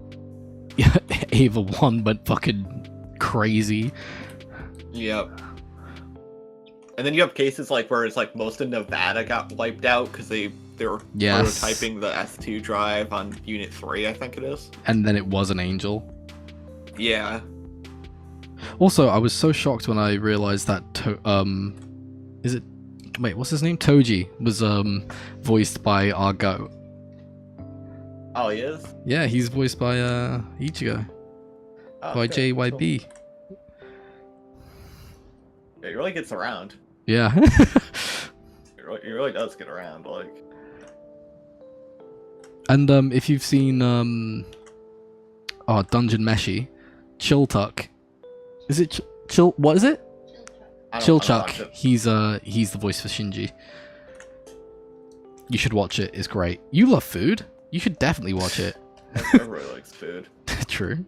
Ava 1 went fucking crazy. Yep. And then you have cases where it's most of Nevada got wiped out because they were prototyping the S2 drive on Unit 3, I think it is. And then it was an Angel. Yeah. Also, I was so shocked when I realized that is it wait, what's his name? Toji was voiced by our goat. Oh, he is? Yeah, he's voiced by Ichigo. Oh, By good. JYB. Cool. Yeah, he really gets around. Yeah. He really does get around, like. And if you've seen Dungeon Meshi, Chiltuck. Is it Chill? What is it? Chilchuck. He's the voice for Shinji. You should watch it. It's great. You love food. You should definitely watch it. Everybody likes food. True.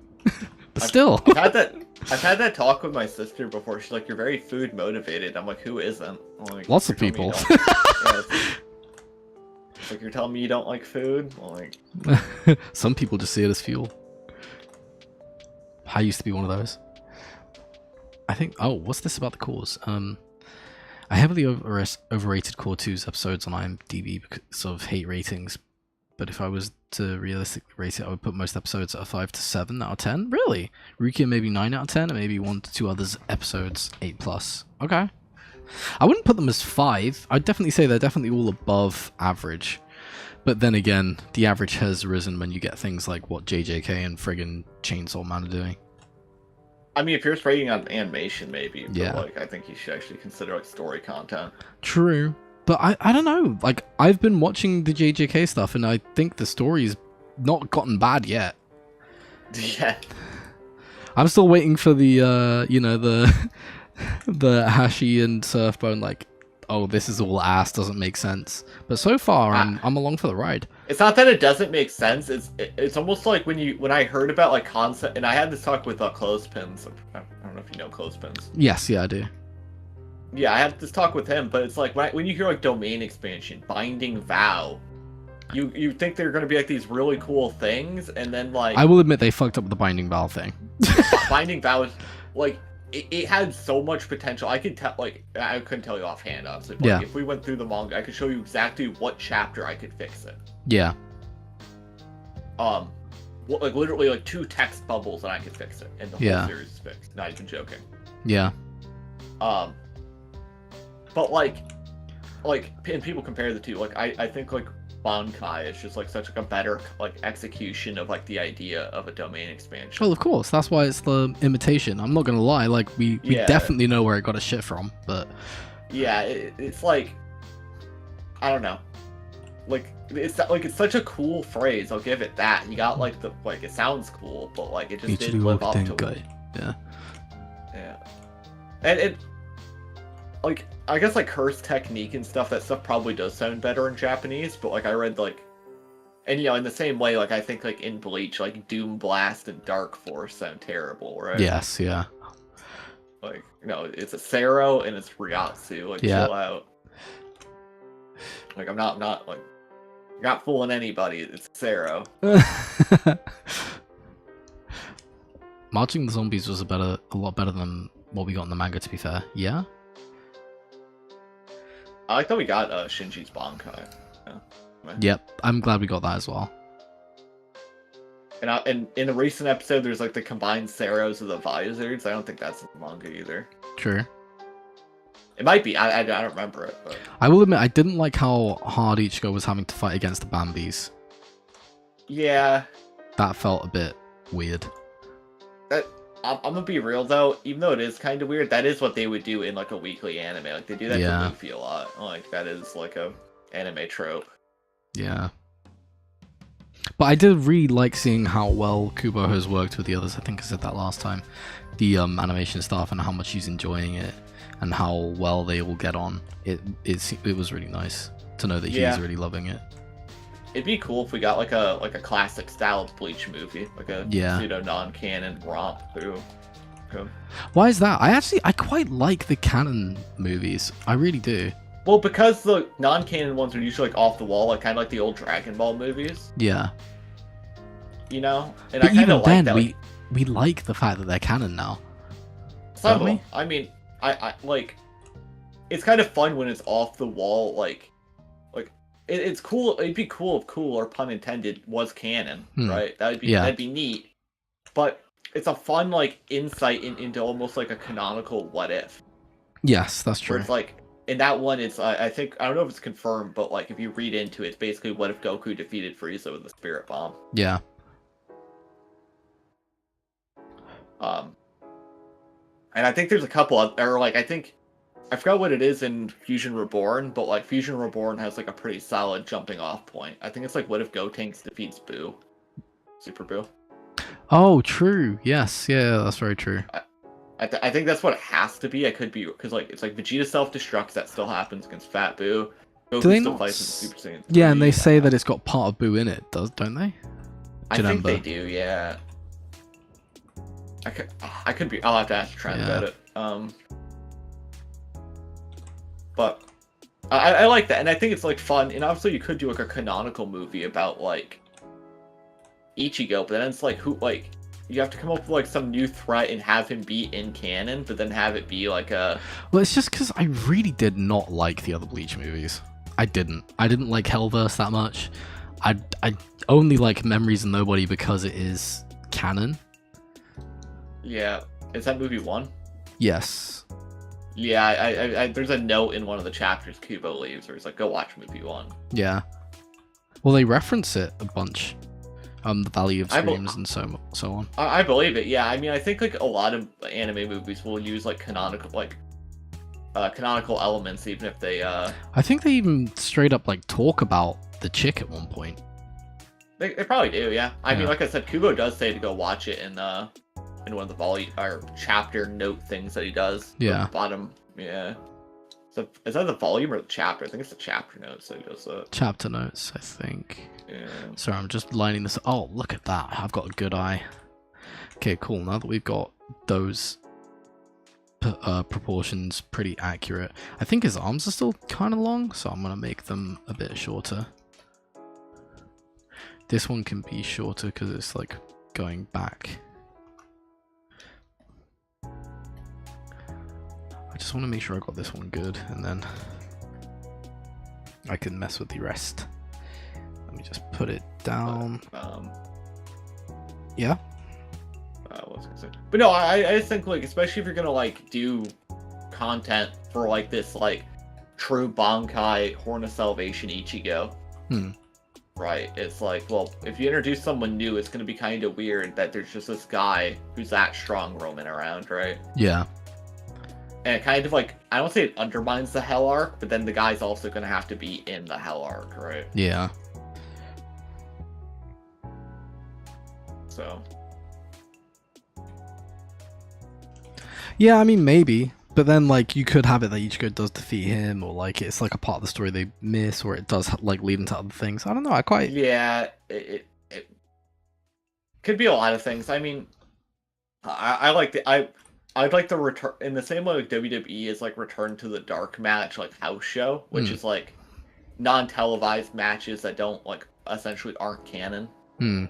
But still. I've had that talk with my sister before. She's like, "You're very food motivated." I'm like, "Who isn't?" I'm like, lots of people. It's like, you're telling me you don't like food? I'm like, some people just see it as fuel. I used to be one of those. I think. Oh, what's this about the cause? I heavily overrated Core 2's episodes on IMDb because of hate ratings. But if I was to realistically rate it, I would put most episodes at a 5 to 7 out of 10. Really? Rukia maybe 9 out of 10, and maybe 1 to 2 others episodes 8+. Okay. I wouldn't put them as 5. I'd definitely say they're definitely all above average. But then again, the average has risen when you get things like what JJK and friggin' Chainsaw Man are doing. I mean, if you're just rating on animation, maybe. But yeah. Like, I think you should actually consider like story content. True. But I don't know. Like, I've been watching the JJK stuff, and I think the story's not gotten bad yet. Yeah. I'm still waiting for the, the Hashi and Surfbone, like, oh, this is all ass, doesn't make sense. But so far, I'm along for the ride. It's not that it doesn't make sense. It's almost like when I heard about like concept, and I had this talk with Clothespins. I don't know if you know Clothespins. Yes, yeah, I do. Yeah, I had this talk with him, but it's like when you hear like domain expansion, binding vow, you think they're going to be like these really cool things, and then like I will admit they fucked up with the binding vow thing. Binding vow is like it had so much potential. I could tell, like I couldn't tell you offhand, obviously. But, like, if we went through the manga, I could show you exactly what chapter I could fix it. Yeah. Like literally like 2 text bubbles and I could fix it, and the whole series is fixed. Not even joking. Yeah. But like, and people compare the two. Like, I think like Bankai is just like such like a better like execution of like the idea of a domain expansion. Well, of course, that's why it's the imitation. I'm not gonna lie. Like we definitely know where it got a shit from, but yeah, it's like I don't know. Like it's such a cool phrase. I'll give it that. You got like it sounds cool, but like it just didn't live up to it. Yeah. Yeah. And it like I guess like curse technique and stuff, that stuff probably does sound better in Japanese, but like I read like, and in the same way, like I think like in Bleach, like Doom Blast and Dark Force sound terrible, right? Yes, yeah. Like, it's a Sero and it's Ryatsu, like chill out. Like I'm not fooling anybody, it's Sero. Marching the Zombies was a lot better than what we got in the manga, to be fair. Yeah? I like that we got Shinji's Bankai. Yeah. Yep, I'm glad we got that as well. And in a recent episode, there's like the combined Seros of the Visors. I don't think that's in the manga either. True. It might be. I don't remember it. But I will admit, I didn't like how hard Ichigo was having to fight against the Bambis. Yeah. That felt a bit weird. I'm gonna be real though, even though it is kind of weird, that is what they would do in like a weekly anime. Like they do that to Luffy a lot. Like that is like a anime trope. Yeah. But I did really like seeing how well Kubo has worked with the others. I think I said that last time. The animation stuff and how much he's enjoying it and how well they all get on. It was really nice to know that he's really loving it. It'd be cool if we got like a classic style Bleach movie, like a pseudo non-canon romp through. Why is that? I quite like the canon movies. I really do. Well, because the non-canon ones are usually like off the wall, like kind of like the old Dragon Ball movies. Yeah. And but I kind of like that. We like the fact that they're canon now. Don't we? I mean, I like. It's kind of fun when it's off the wall, like. It's cool. It'd be cool if cool, or pun intended, was canon, right? That'd be neat. But it's a fun like insight into almost like a canonical what if. Yes, that's true. Where it's like in that one, it's I think I don't know if it's confirmed, but like if you read into it, it's basically what if Goku defeated Frieza with the Spirit Bomb. Yeah. And I think there's a couple or like I forgot what it is in Fusion Reborn, but like Fusion Reborn has like a pretty solid jumping off point. I think it's like what if Gotenks defeats Boo, Super Boo. Oh, true. Yes, yeah, that's very true. I think that's what it has to be. I could be because like it's like Vegeta self-destructs, that still happens against Fat Boo. Goku still fights with Super Saiyan 3. Yeah, and they say that it's got part of Boo in it, don't they? I think they do. Yeah. I could be. I'll have to ask Trent about it. But I like that, and I think it's like fun. And obviously, you could do like a canonical movie about like Ichigo, but then it's like you have to come up with like some new threat and have him be in canon, but then have it be like a. Well, it's just because I really did not like the other Bleach movies. I didn't like Hellverse that much. I only like Memories of Nobody because it is canon. Yeah, is that movie 1? Yes. Yeah, I there's a note in one of the chapters Kubo leaves where he's like, go watch movie 1. Yeah. Well, they reference it a bunch. The Valley of Screams and so on. I believe it, yeah. I mean, I think like a lot of anime movies will use like canonical elements, even if they I think they even straight up like talk about the chick at one point. They probably do, yeah. I mean, like I said, Kubo does say to go watch it in one of the volume or chapter note things that he does. Yeah. Bottom, yeah. So is that the volume or the chapter? I think it's the chapter notes that he does that. Chapter notes, I think. Yeah. Sorry, I'm just lining this. Oh, look at that! I've got a good eye. Okay, cool. Now that we've got those proportions pretty accurate, I think his arms are still kind of long, so I'm gonna make them a bit shorter. This one can be shorter because it's like going back. I just want to make sure I got this one good, and then I can mess with the rest. Let me just put it down. Yeah. What was I gonna say? But no, I just think like, especially if you're gonna like do content for like this like true Bankai Horn of Salvation Ichigo. Right, it's like, well, if you introduce someone new, it's gonna be kind of weird that there's just this guy who's that strong roaming around, right? Yeah. And it kind of like, I don't say it undermines the Hell arc, but then the guy's also gonna have to be in the Hell arc, right? Yeah. So. Yeah, I mean, maybe. But then, like, you could have it that Ichigo does defeat him, or, like, it's, like, a part of the story they miss, or it does, like, lead into other things. I don't know, I quite... Yeah, it could be a lot of things. I mean, I'd like the return, in the same way like WWE is, like, return to the dark match, like, house show, which is, like, non-televised matches that don't, like, essentially aren't canon. And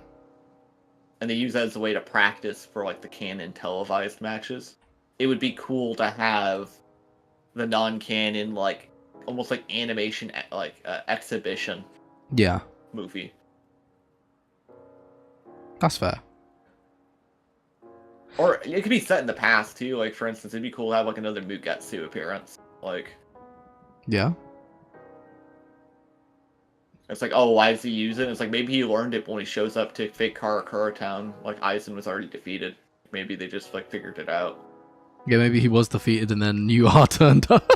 they use that as a way to practice for, like, the canon televised matches. It would be cool to have the non-canon, like, almost like animation, like, exhibition movie. That's fair. Or it could be set in the past, too. Like, for instance, it'd be cool to have, like, another Mugetsu appearance. Like... Yeah. It's like, oh, why does he use it? It's like, maybe he learned it when he shows up to fake Karakura Town. Like, Aizen was already defeated. Maybe they just, like, figured it out. Yeah, maybe he was defeated and then Yu-Ah turned up.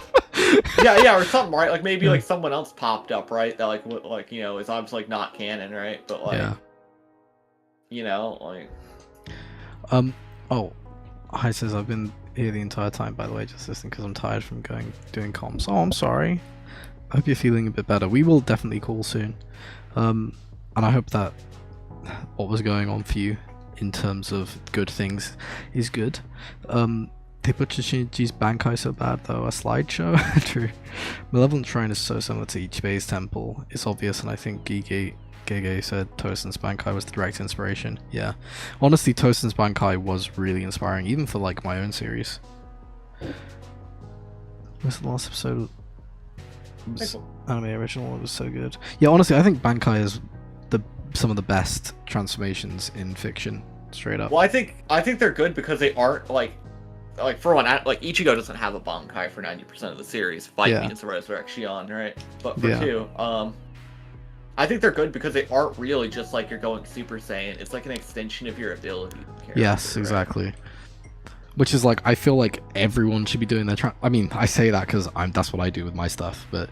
yeah, or something, right? Like, maybe, like, someone else popped up, right? That, like, you know, is obviously, like, not canon, right? But, like, you know, like... Oh, hi, says I've been here the entire time, by the way, just listening because I'm tired from doing comms. Oh, I'm sorry. I hope you're feeling a bit better. We will definitely call soon. And I hope that what was going on for you in terms of good things is good. They put Shinji's Bankai so bad though, a slideshow? True. Malevolent Shrine is so similar to Ichibe's temple. It's obvious, and I think Gege said Tosen's Bankai was the direct inspiration. Yeah. Honestly, Tosen's Bankai was really inspiring, even for like my own series. What's the last episode? It was anime original, it was so good. Yeah, honestly, I think Bankai is some of the best transformations in fiction, straight up. Well, I think they're good because they aren't like like for one, like Ichigo doesn't have a Bankai for 90% of the series. Fight means Resurrection, right? But for two, I think they're good because they aren't really just like you're going Super Saiyan. It's like an extension of your ability. Yes, exactly. Right? Which is like, I feel like everyone should be doing their I mean, I say that because that's what I do with my stuff, but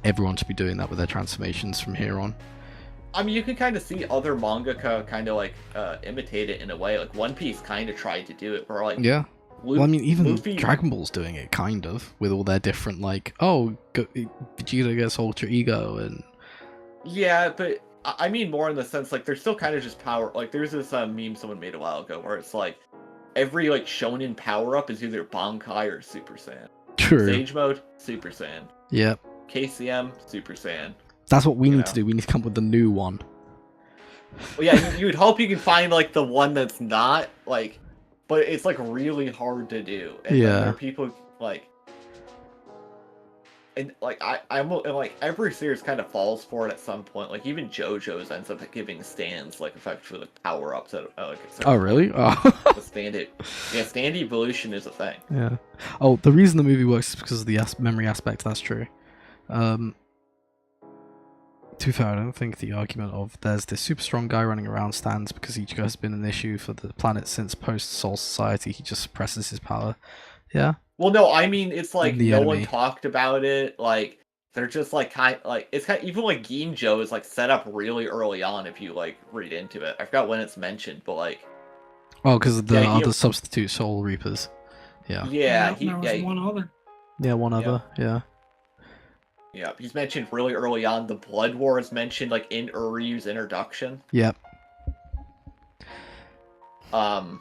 everyone should be doing that with their transformations from here on. I mean, you can kind of see other mangaka kind of like imitate it in a way. Like One Piece kind of tried to do it, where like well, I mean, even Luffy... Dragon Ball's doing it kind of with all their different like Vegeta gets Ultra Ego and yeah, but I mean more in the sense like they're still kind of just power. Like there's this meme someone made a while ago where it's like every like shonen power up is either Bankai or Super Saiyan. True. Sage mode, Super Saiyan. Yep. KCM, Super Saiyan. That's what we need to do. We need to come up with the new one. Well, yeah, you would hope you can find like the one that's not like, but it's like really hard to do. And there are people like, and like I'm like every series kind of falls for it at some point. Like even JoJo's ends up giving stands like effectively like power ups at like. Oh really? Oh. The stand evolution is a thing. Yeah. Oh, the reason the movie works is because of the memory aspect. That's true. To be fair, I don't think the argument of there's this super strong guy running around stands because Ichigo has been an issue for the planet since post-Soul Society. He just suppresses his power. Yeah. Well, no, I mean it's like no one talked about it. Like they're just like it's kind of, even like Ginjo is like set up really early on if you like read into it. I forgot when it's mentioned, but like because of the other substitute Soul Reapers. Yeah. Yeah. There was one other. Yeah, one other. Yeah. Yeah, he's mentioned really early on. The Blood War is mentioned like in Uryu's introduction. Yep. Like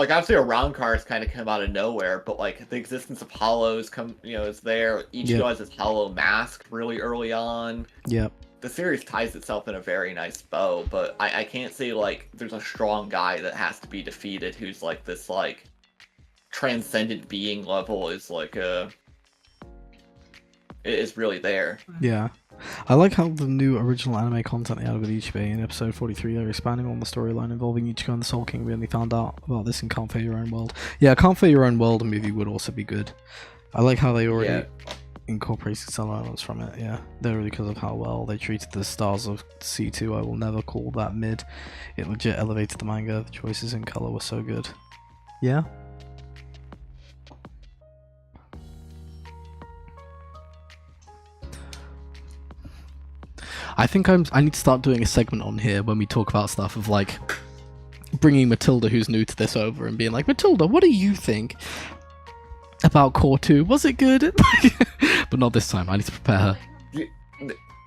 obviously Arrancar's kind of come out of nowhere, but like the existence of Hollows is there. Ichigo has his Hollow mask really early on. Yep. The series ties itself in a very nice bow, but I can't say like there's a strong guy that has to be defeated who's like this like transcendent being level is like is really there. Yeah. I like how the new original anime content they had with Ichigo in episode 43 are expanding on the storyline involving Ichigo and the Soul King. We only found out about this in Can't Fate Your Own World. Yeah, Can't Fate Your Own World movie would also be good. I like how they already incorporated some elements from it, yeah. They're because of how well they treated the stars of C2. I will never call that mid. It legit elevated the manga. The choices in color were so good. Yeah. I think I need to start doing a segment on here when we talk about stuff of like bringing Matilda, who's new to this, over and being like, Matilda, what do you think about Core 2? Was it good? But not this time. I need to prepare her.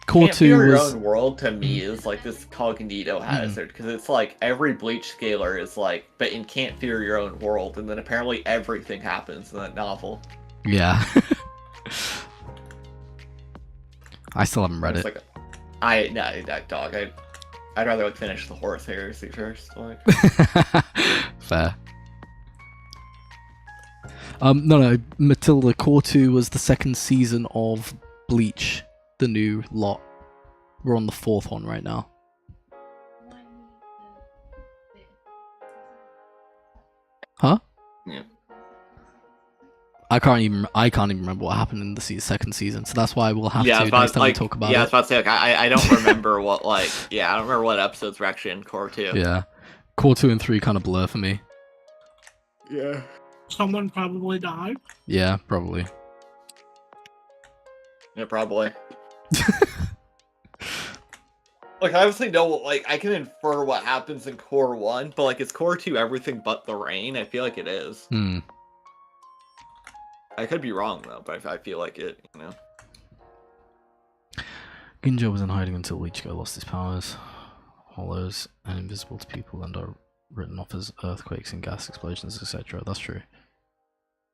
Core 2 Your Own World to me is like this cognito hazard because it's like every Bleach scaler is like, but in Can't Fear Your Own World, and then apparently everything happens in that novel. Yeah. I still haven't read it. Like dog. I'd rather like finish the Horse Heresy first. Like. Fair. No. Matilda, Core 2 was the second season of Bleach, the new lot. We're on the fourth one right now. Huh? Yeah. I can't even remember what happened in the second season, so that's why we'll have to next time we talk about it. Yeah, I was about to say, like, I don't remember I don't remember what episodes were actually in Core 2. Yeah. Core 2 and 3 kind of blur for me. Yeah. Someone probably died. Yeah, probably. Yeah, probably. Like, I obviously know, like, I can infer what happens in Core 1, but, like, is Core 2 everything but the rain? I feel like it is. I could be wrong, though, but I feel like it, you know? Ginjo was in hiding until Ichigo lost his powers. Hollows and invisible to people and are written off as earthquakes and gas explosions, etc. That's true.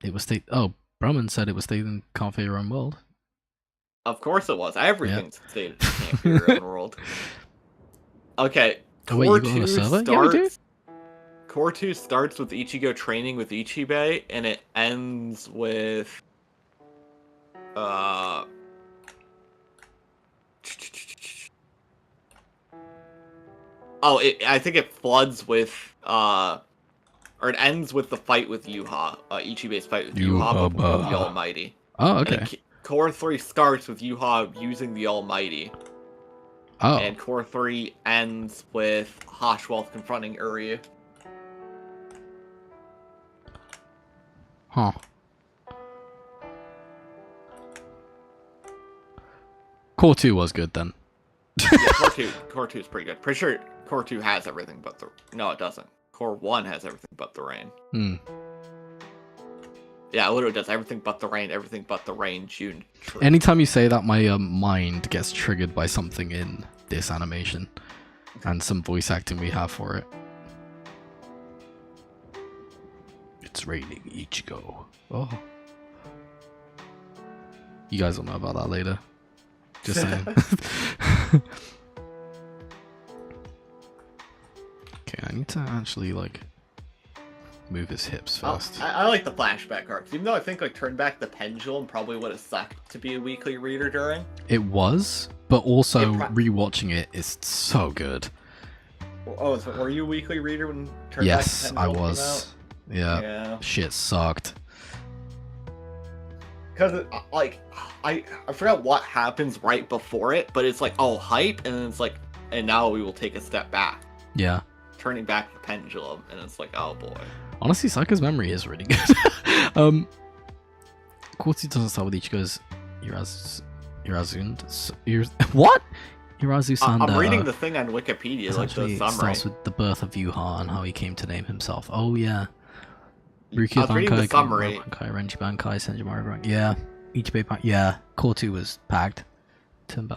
It was Brahman said it was stated in Can't Fate Your Own World. Of course it was. Everything's stated in Can't Fate Your Own World. Okay, Core 2 starts... Core 2 starts with Ichigo training with Ichibei, and it ends with... I think it floods with, or it ends with the fight with Yuha. Ichibe's fight with Yuha before the Almighty. Oh, okay. And Core 3 starts with Yuha using the Almighty. Oh. And Core 3 ends with Hoshwell confronting Uryu. Huh. Core 2 was good then. Yeah, Core 2 is pretty good. Pretty sure Core 2 has everything but the... No, it doesn't. Core 1 has everything but the rain. Hmm. Yeah, it literally does everything but the rain, June. True. Anytime you say that, my mind gets triggered by something in this animation. And some voice acting we have for it. It's raining Ichigo. Oh. You guys will know about that later. Just saying. Okay, I need to actually, like, move his hips first. I like the flashback arcs, even though I think, like, Turn Back the Pendulum probably would have sucked to be a weekly reader during. It was, but also rewatching it is so good. Oh, so were you a weekly reader when Turn Yes, Back the I Pendulum was. came out? Yeah. Shit sucked. Because, like, I forgot what happens right before it, but it's like, oh, hype, and then it's like, and now we will take a step back. Yeah. Turning back the pendulum, and it's like, oh boy. Honestly, Saika's memory is really good. Quartzy doesn't start with Ichigo's what? Irazu-sanda. I'm reading the thing on Wikipedia, like the summary. Starts with the birth of Yuha and how he came to name himself. Oh yeah. I was reading the summary. Bankai, Renji Bankai, Senjimaro Bankai. Yeah. Ichibei Bankai. Yeah. Core 2 was packed.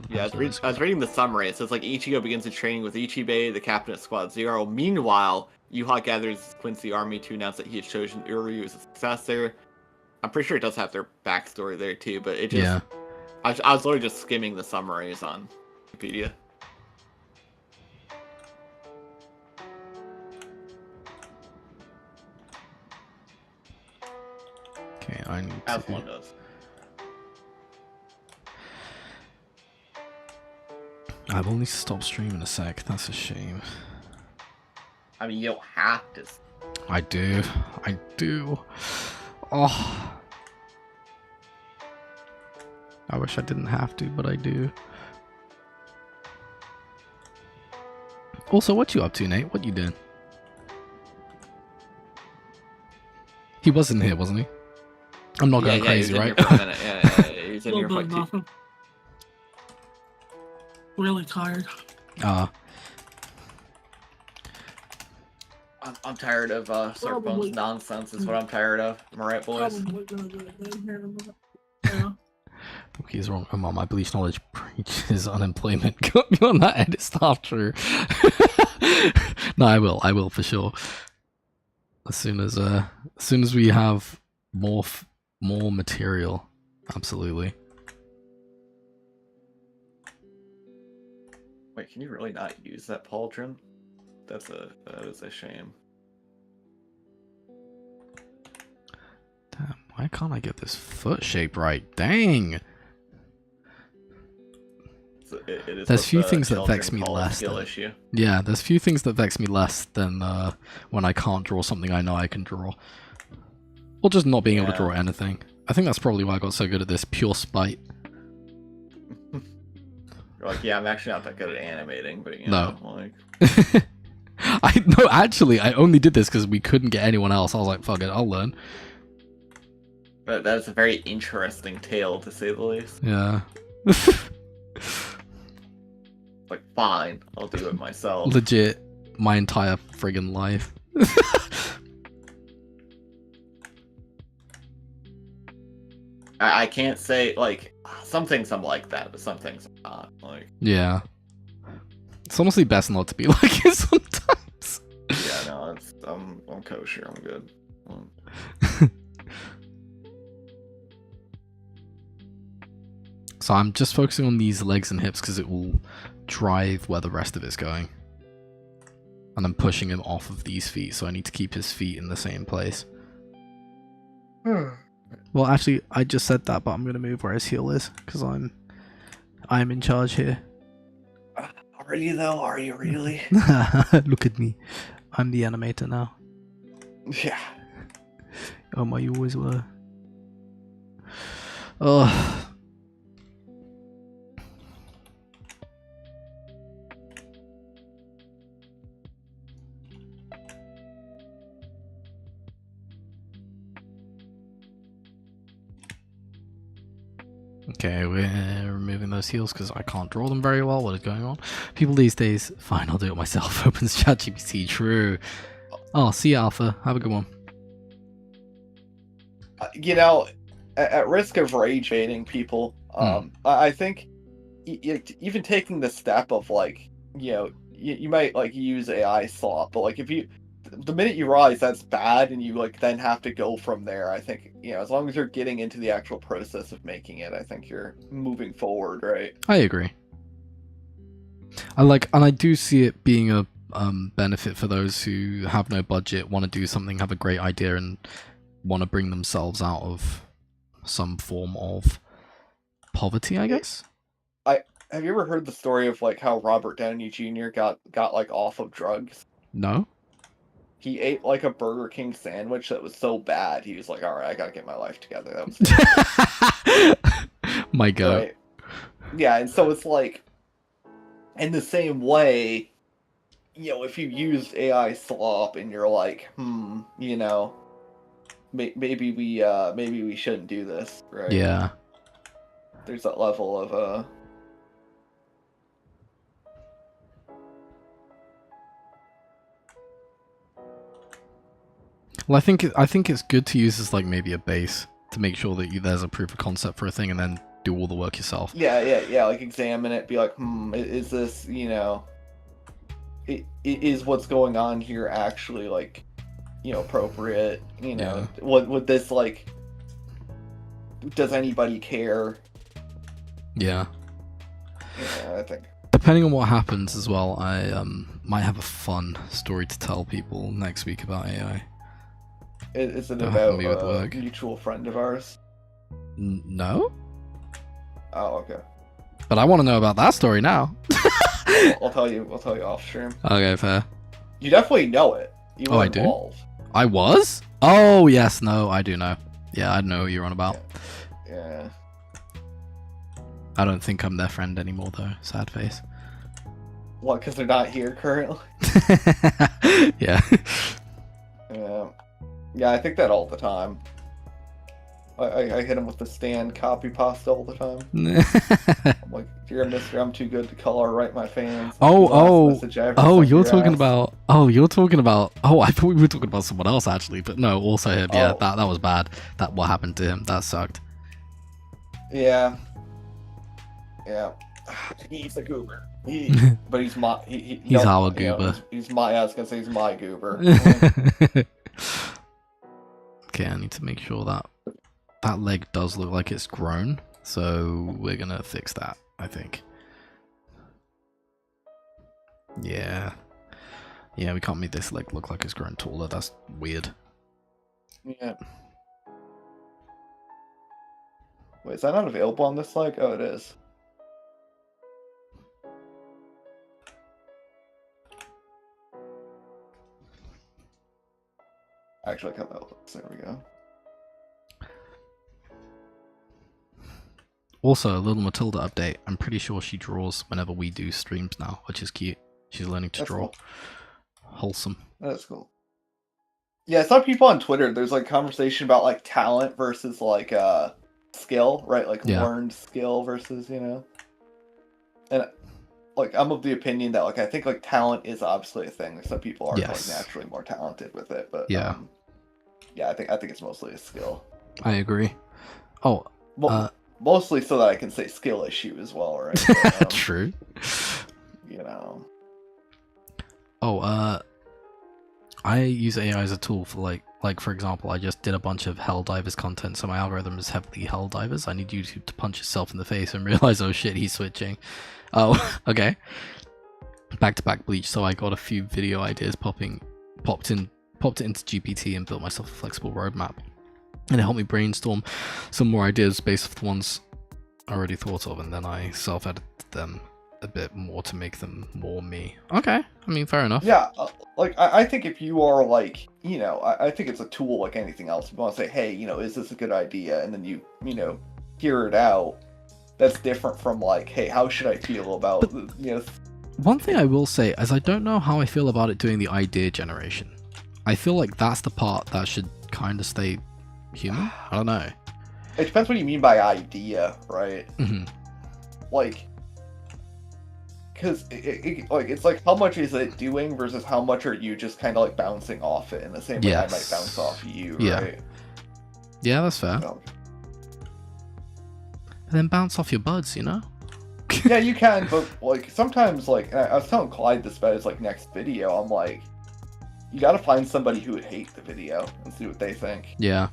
Yeah, I was reading the summary. It says, like, Ichigo begins his training with Ichibei, the captain of Squad 0. Meanwhile, Yuha gathers Quincy army to announce that he has chosen Uryu as a successor. I'm pretty sure it does have their backstory there, too, but it just... Yeah. I was literally just skimming the summaries on Wikipedia. Okay, I need as one does. I've only stopped streaming a sec. That's a shame. I mean, you don't have to. I do. I do. Oh. I wish I didn't have to, but I do. Also, what you up to, Nate? What you doing? He was in here, wasn't he? I'm not going crazy, right? He's in here for like nothing. Really tired. I'm tired of Surfbone's nonsense. Is what I'm tired of. Am I right, boys? Yeah. Okay, he's wrong. Oh, Mom, my bleach knowledge preaches unemployment. Got me on that edit stuff, true. No, I will for sure. As soon as we have more material, absolutely. Wait, can you really not use that pauldron? That is a shame. Damn, why can't I get this foot shape right? Dang! There's few things that vex me less. Yeah, there's few things that vex me less than when I can't draw something I know I can draw. Or just not being able to draw anything. I think that's probably why I got so good at this, pure spite. You're like, yeah, I'm actually not that good at animating, but you know, like... Actually, I only did this because we couldn't get anyone else. I was like, fuck it, I'll learn. But that's a very interesting tale, to say the least. Yeah. Like, fine, I'll do it myself. Legit, my entire friggin' life. I can't say, like, some things I'm like that, but some things I'm not. Like, yeah. It's honestly best not to be like it sometimes. Yeah, no, I'm kosher, I'm good. So I'm just focusing on these legs and hips because it will drive where the rest of it's going. And I'm pushing him off of these feet, so I need to keep his feet in the same place. Well, actually, I just said that, but I'm going to move where his heel is, because I'm in charge here. Are you though? Are you really? Look at me. I'm the animator now. Yeah. Oh my, you always were. Oh. Okay, we're removing those heals because I can't draw them very well. What is going on? People these days, fine, I'll do it myself. Opens ChatGPT, true. Oh, see you, Alpha. Have a good one. You know, at risk of rage baiting people, I think even taking the step of like, you know, you might like use AI slot, but like if you, the minute you realize that's bad and you like then have to go from there, I think, you know, as long as you're getting into the actual process of making it, I think you're moving forward, right? I agree. And I do see it being a benefit for those who have no budget, want to do something, have a great idea, and want to bring themselves out of some form of poverty, I guess. Have you ever heard the story of like how Robert Downey Jr. got like off of drugs? No? He ate like a Burger King sandwich that was so bad, he was like, all right, I gotta get my life together. That was My God. right. Yeah, and so it's like, in the same way, you know, if you used AI slop and you're like, you know, maybe we shouldn't do this, right? Yeah. There's that level of Well, I think it's good to use as like maybe a base to make sure that there's a proof of concept for a thing, and then do all the work yourself. yeah, like examine it, be like, is this, you know, is what's going on here actually like, you know, appropriate? You know, what would this like? Does anybody care? Yeah. Yeah, I think. Depending on what happens as well, I might have a fun story to tell people next week about AI. Is it Don't about me with work. a mutual friend of ours? No? Oh, okay. But I want to know about that story now. I'll tell you off stream. Okay, fair. You definitely know it. You were Oh, I do? involved. I was? Oh, yes, no, I do know. Yeah, I know who you're on about. Yeah. I don't think I'm their friend anymore, though. Sad face. What, because they're not here currently? Yeah. Yeah. Yeah, I think that all the time. I hit him with the stand copy pasta all the time. I'm like, dear mister, I'm too good to color write my fans. Oh, you're talking about... Oh, I thought we were talking about someone else, actually. But no, also him. Yeah, that was bad. What happened to him. That sucked. Yeah. Yeah. He's a goober. But he's my... He's our goober. He's my... I was going to say he's my goober. Okay, I need to make sure that leg does look like it's grown, so we're gonna fix that, I think. Yeah, we can't make this leg look like it's grown taller. That's weird. Yeah. Wait, is that not available on this leg? Oh, it is. Actually, I cut that looks. There we go. Also, a little Matilda update. I'm pretty sure she draws whenever we do streams now, which is cute. She's learning to draw. Cool. Wholesome. That's cool. Yeah, I saw people on Twitter. There's like conversation about like talent versus like skill, right? Like learned skill versus, you know. And like I'm of the opinion that like I think like talent is obviously a thing. Like, some people are like naturally more talented with it, but yeah, I think it's mostly a skill. I agree. Oh, mostly so that I can say skill issue as well, right? But, true. You know. Oh, I use AI as a tool for like for example, I just did a bunch of Helldivers content, so my algorithm is heavily Helldivers. I need YouTube to punch itself in the face and realize, oh shit, he's switching. Oh, okay. Back-to-back Bleach, so I got a few video ideas popped it into GPT and built myself a flexible roadmap. And it helped me brainstorm some more ideas based off the ones I already thought of, and then I self-edited them a bit more to make them more me. Okay, I mean, fair enough. Yeah, like I think if you are like, I think it's a tool like anything else. If you want to say, hey, is this a good idea? And then you hear it out. That's different from like, hey, how should I feel about One thing I will say is I don't know how I feel about it doing the idea generation. I feel like that's the part that should kind of stay human. I don't know. It depends what you mean by idea, right? Mm-hmm. Like, because it's like how much is it doing versus how much are you just kind of like bouncing off it in the same way I might bounce off you, right? Yeah, that's fair. So, And then bounce off your buds, yeah, you can, but like sometimes, like I was telling Clyde this about his like next video. I'm like, you got to find somebody who would hate the video and see what they think. Yeah.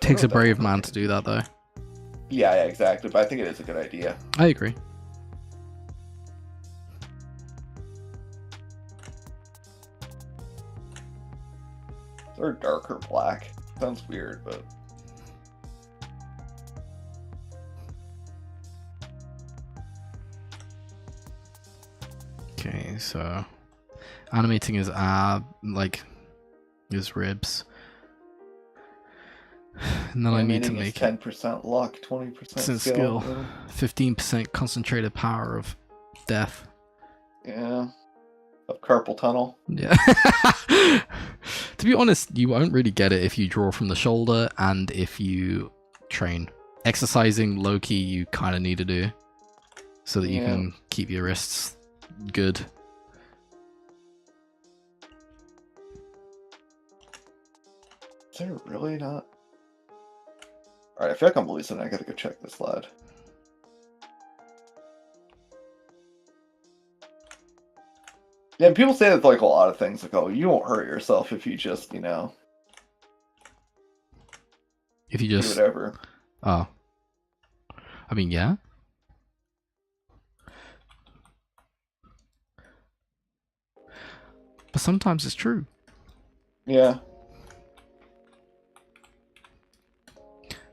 Takes a brave man to do that, though. Yeah, exactly. But I think it is a good idea. I agree. They're darker black. Sounds weird, but Okay, so animating his like his ribs. And then I need to make 10% luck, 20% skill. 15% concentrated power of death. Yeah. Of carpal tunnel. Yeah. To be honest, you won't really get it if you draw from the shoulder and if you train. Exercising low-key you kind of need to do so that you can keep your wrists good. Is there really not? Alright, I feel like I'm losing. I gotta go check this lad. Yeah, and people say that like a lot of things, like, oh, you won't hurt yourself if you just, If you just do whatever. Oh. I mean, yeah. But sometimes it's true. Yeah.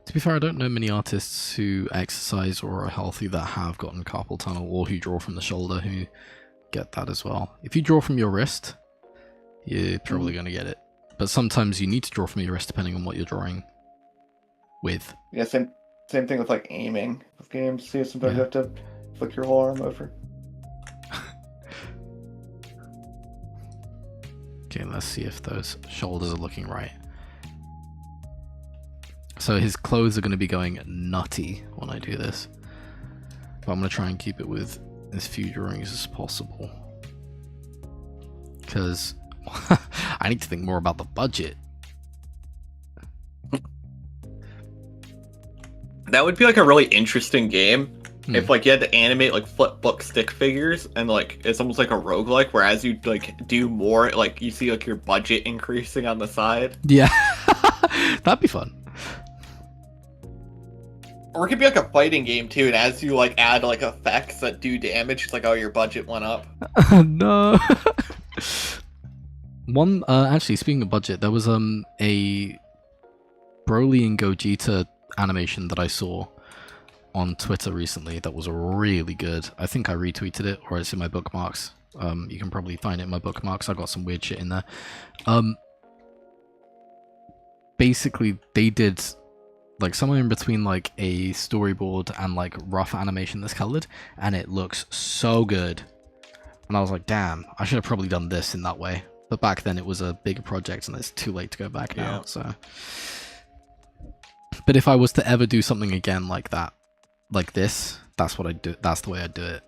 To be fair, I don't know many artists who exercise or are healthy that have gotten carpal tunnel or who draw from the shoulder who get that as well. If you draw from your wrist, you're probably going to get it. But sometimes you need to draw from your wrist depending on what you're drawing with. Yeah, same thing with like aiming with games. See, sometimes you have to flick your whole arm over. Okay, let's see if those shoulders are looking right. So his clothes are going to be going nutty when I do this. But I'm going to try and keep it with as few drawings as possible. Because I need to think more about the budget. That would be like a really interesting game if like you had to animate like flip book stick figures and like it's almost like a roguelike where as you like do more, like you see like your budget increasing on the side. Yeah. That'd be fun. Or it could be like a fighting game too, and as you like add like effects that do damage, it's like, oh, your budget went up. No. One actually, speaking of budget, there was a Broly and Gogeta animation that I saw on Twitter recently that was really good. I think I retweeted it, or it's in my bookmarks. You can probably find it in my bookmarks. I got some weird shit in there. Basically, they did like somewhere in between like a storyboard and like rough animation that's colored, and it looks so good. And I was like, damn, I should have probably done this in that way. But back then it was a bigger project and it's too late to go back now. So, but if I was to ever do something again like that, like this, that's what I'd do. That's the way I'd do it.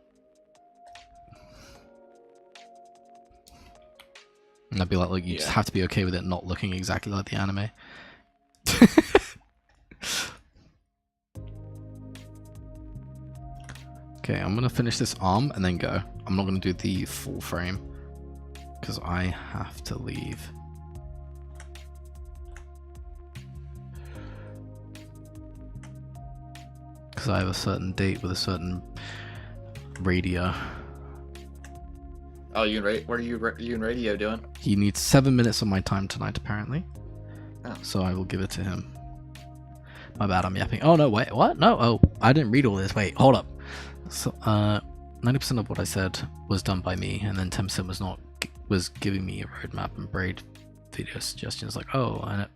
And I'd be like, you just have to be okay with it not looking exactly like the anime. Okay, I'm gonna finish this arm and then go. I'm not gonna do the full frame because I have to leave. Because I have a certain date with a certain radio. Oh, what are you and radio doing? He needs 7 minutes of my time tonight, apparently. Oh. So I will give it to him. My bad, I'm yapping. Oh no, wait, what? No, oh, I didn't read all this. Wait, hold up. So, 90% of what I said was done by me, and then 10% was giving me a roadmap and braid video suggestions like, oh, and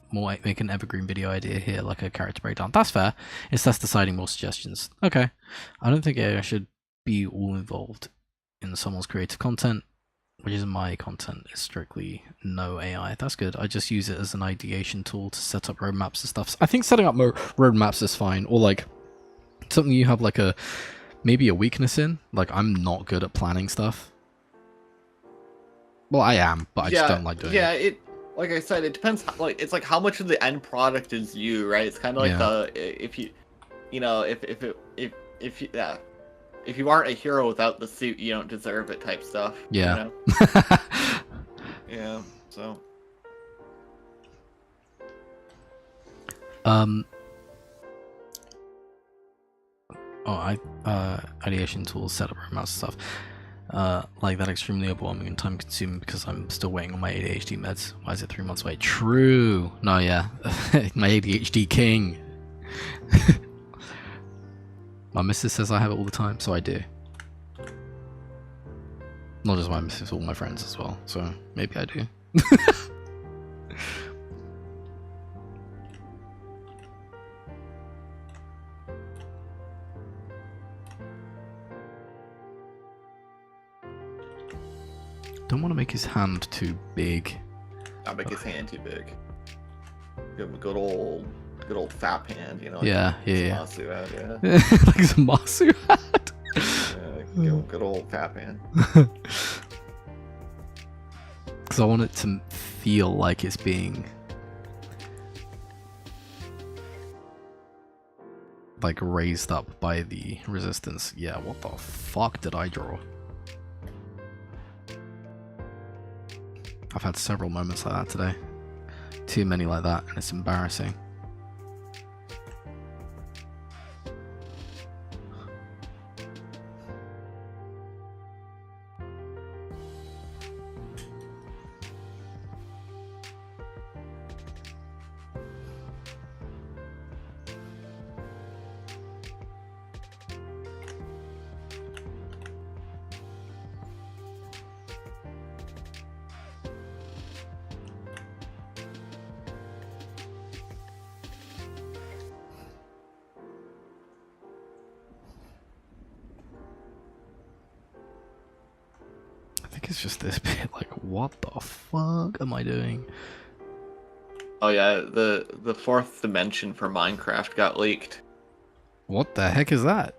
make an evergreen video idea here, like a character breakdown. That's fair. It's less deciding more suggestions. Okay. I don't think I should be all involved in someone's creative content, which is my content. It's strictly no AI. That's good. I just use it as an ideation tool to set up roadmaps and stuff. So I think setting up roadmaps is fine, or like something you have like maybe a weakness in. Like, I'm not good at planning stuff. Well, I am, but I just don't like doing it. Yeah, like I said, it depends. Like, it's like how much of the end product is you, right? It's kind of like if you aren't a hero without the suit, you don't deserve it type stuff. Yeah. You know? Yeah. So. Ideation tools, setup roadmaps and stuff. Like that extremely overwhelming and time consuming because I'm still waiting on my ADHD meds. Why is it 3 months away? True. No, yeah. My ADHD king. My missus says I have it all the time, so I do. Not just my missus, all my friends as well. So maybe I do. Don't want to make his hand too big. Not make his hand too big. Give him a good old fap hand, you know. Like yeah. Masu had, yeah. Like some Masu hat. Yeah, give him a good old fap hand. Because I want it to feel like it's being like raised up by the resistance. Yeah, what the fuck did I draw? I've had several moments like that today. Too many like that, and it's embarrassing. It's just this bit, like, what the fuck am I doing? Oh yeah, the fourth dimension for Minecraft got leaked. What the heck is that?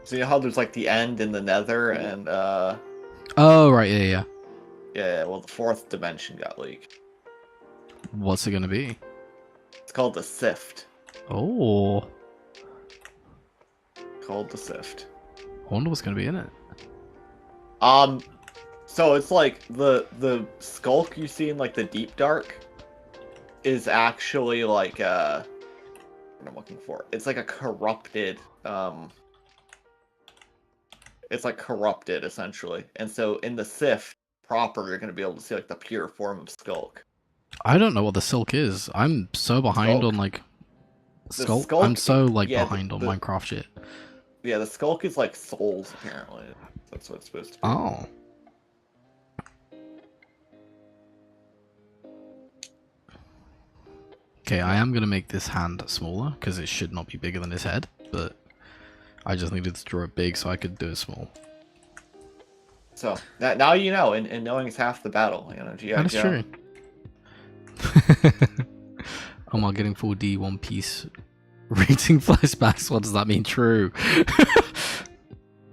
So you know how there's like the end in the Nether and Oh right, yeah. Yeah, well the fourth dimension got leaked. What's it gonna be? It's called the Sift. Oh. Called the Sift. I wonder what's gonna be in it. So it's like the skulk you see in like the Deep Dark is actually like what I'm looking for. It's like a corrupted it's like corrupted essentially. And so in the Sift proper you're gonna be able to see like the pure form of Skulk. I don't know what the Silk is. I'm so behind on like Skulk. I'm so like behind on Minecraft shit. Yeah, the Skulk is like souls apparently. That's what it's supposed to be. Oh. Okay, I am going to make this hand smaller, because it should not be bigger than his head, but I just needed to draw it big so I could do it small. So, now you know, and knowing is half the battle, you know, G.I. That's true. Oh my, getting 4D One Piece reading flashbacks, what does that mean? True.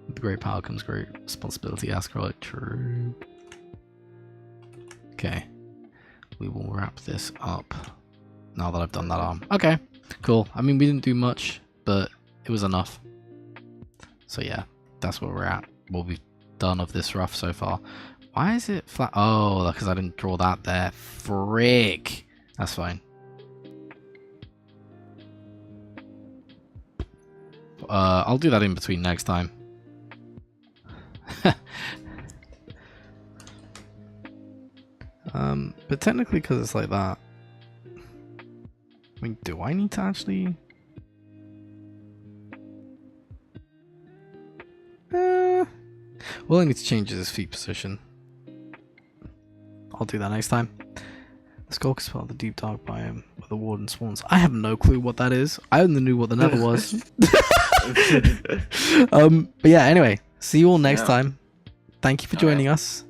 With great power comes great responsibility, Askroyd. True. Okay. We will wrap this up now that I've done that arm. Okay, cool. I mean, we didn't do much, but it was enough. So yeah, that's where we're at. What we've done of this rough so far. Why is it flat? Oh, because I didn't draw that there. Frick. That's fine. I'll do that in between next time. But technically, because it's like that, mean, do I need to actually... Well, I need to change his feet position. I'll do that next time. The Skulk is part of the deep dark biome where the warden spawns. I have no clue what that is. I only knew what the Nether was. But yeah, anyway, see you all next time. Thank you for joining us.